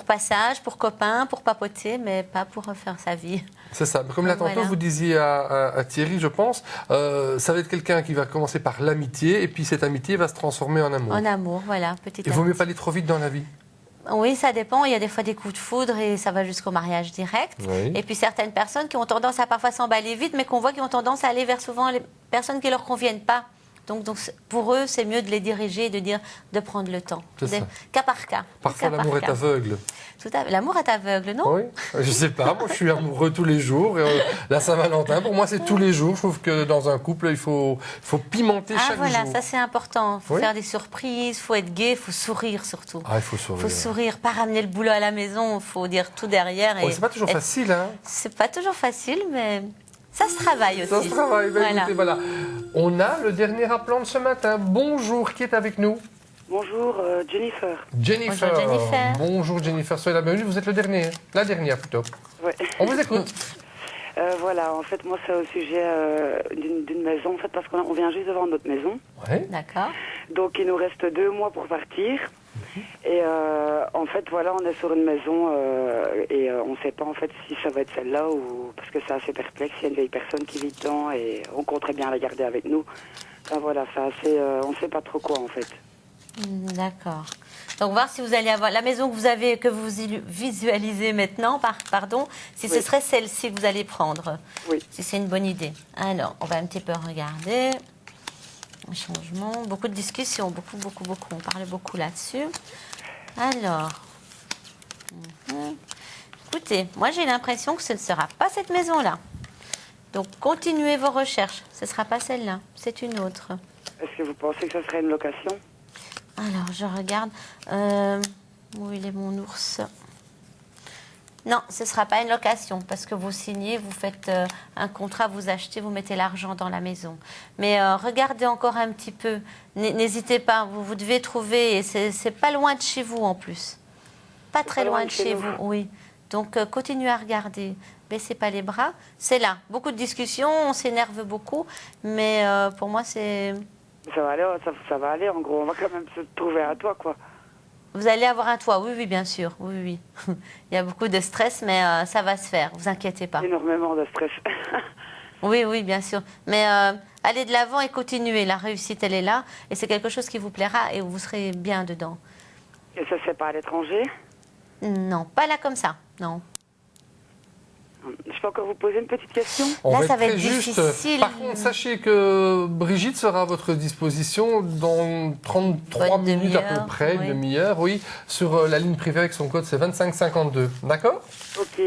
passage, pour copains, pour papoter, mais pas pour faire sa vie. C'est ça. Comme là, tantôt, vous disiez à Thierry, je pense, ça va être quelqu'un qui va commencer par l'amitié, et puis cette amitié va se transformer en amour. En amour, voilà, petit à petit. Il vaut mieux pas aller trop vite dans la vie. Oui, ça dépend. Il y a des fois des coups de foudre et ça va jusqu'au mariage direct. Oui. Et puis certaines personnes qui ont tendance à parfois s'emballer vite, mais qu'on voit qui ont tendance à aller vers souvent les personnes qui ne leur conviennent pas. Donc pour eux, c'est mieux de les diriger et de prendre le temps. Cas par cas. Parfois, l'amour est aveugle. Tout à fait. L'amour est aveugle, non? Oui, je ne sais pas. Moi, je suis amoureux tous les jours. La Saint-Valentin, pour moi, c'est tous les jours. Je trouve que dans un couple, il faut pimenter chaque jour. Ah voilà, ça c'est important. Il faut faire des surprises, il faut être gai, il faut sourire surtout. Ah, il faut sourire. Il faut sourire, pas ramener le boulot à la maison, il faut dire tout derrière. C'est pas toujours facile, hein? C'est pas toujours facile, mais... Ça se travaille aussi. Ça se travaille. Écoutez, voilà. On a le dernier appelant de ce matin. Bonjour, qui est avec nous? Bonjour, Jennifer. Jennifer. Bonjour, Jennifer. Bonjour, Jennifer. Soyez la bienvenue. Vous êtes le dernier. La dernière, plutôt. Ouais. On vous écoute. Voilà, en fait, moi, c'est au sujet d'une maison, en fait, parce qu'on vient juste de vendre notre maison. Ouais. D'accord. Donc, il nous reste 2 mois pour partir. Et en fait, voilà, on est sur une maison et on ne sait pas, en fait, si ça va être celle-là ou... Parce que c'est assez perplexe, il y a une vieille personne qui vit dedans et on compterait bien la garder avec nous. Enfin, voilà, c'est assez... on ne sait pas trop quoi, en fait. D'accord. Donc, voir si vous allez avoir la maison que vous visualisez maintenant, si ce serait celle-ci que vous allez prendre. Oui. Si c'est une bonne idée. Alors, on va un petit peu regarder. Un changement, beaucoup de discussions, beaucoup. On parle beaucoup là-dessus. Alors, écoutez, moi j'ai l'impression que ce ne sera pas cette maison-là. Donc, continuez vos recherches. Ce ne sera pas celle-là, c'est une autre. Est-ce que vous pensez que ça serait une location? Alors, je regarde. Où il est mon ours? Non, ce ne sera pas une location parce que vous signez, vous faites un contrat, vous achetez, vous mettez l'argent dans la maison. Mais regardez encore un petit peu. N'hésitez pas, vous devez trouver. C'est pas loin de chez vous en plus. Pas très loin de chez vous, oui. Donc, continuez à regarder. Baissez pas les bras. C'est là. Beaucoup de discussions, on s'énerve beaucoup. Mais pour moi, c'est... Ça va aller, en gros. On va quand même se trouver à toi, quoi. Vous allez avoir un toit, oui, bien sûr. Oui. Il y a beaucoup de stress, mais ça va se faire. Vous inquiétez pas. Énormément de stress. Oui, bien sûr. Mais allez de l'avant et continuez. La réussite, elle est là. Et c'est quelque chose qui vous plaira et vous serez bien dedans. Et ça, c'est pas à l'étranger? Non, pas là comme ça, non. Je peux encore vous poser une petite question? Là, ça va être difficile. Par contre, sachez que Brigitte sera à votre disposition dans 33 minutes à peu près, une demi-heure, oui, sur la ligne privée avec son code, c'est 2552. D'accord? Ok.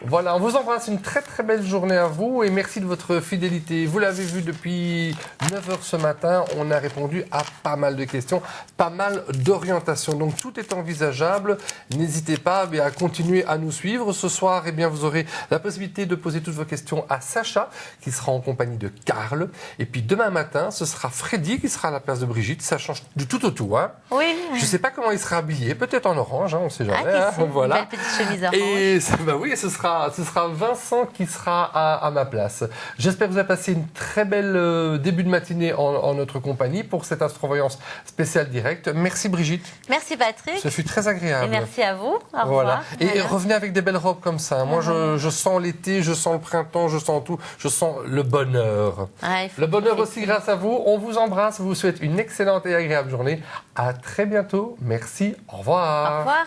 Voilà, on vous embrasse, une très très belle journée à vous et merci de votre fidélité. Vous l'avez vu depuis 9h ce matin, on a répondu à pas mal de questions, pas mal d'orientations. Donc tout est envisageable. N'hésitez pas à continuer à nous suivre. Ce soir, vous aurez la possibilité de poser toutes vos questions à Sacha, qui sera en compagnie de Karl. Et puis demain matin, ce sera Freddy qui sera à la place de Brigitte. Ça change du tout au tout. Hein. Oui. Je ne sais pas comment il sera habillé, peut-être en orange, on ne sait jamais. Voilà. Une belle petite chemise orange. Et oui, ce sera Vincent qui sera à ma place. J'espère que vous avez passé une très belle début de matinée en notre compagnie pour cette astrovoyance spéciale directe. Merci Brigitte. Merci Patrick. Ce fut très agréable. Et merci à vous. Au revoir. Voilà. Et revenez avec des belles robes comme ça. Moi, je sens l'été, je sens le printemps, je sens tout. Je sens le bonheur. Le bonheur aussi grâce à vous. On vous embrasse. On vous souhaite une excellente et agréable journée. À très bientôt. Merci. Au revoir. Au revoir.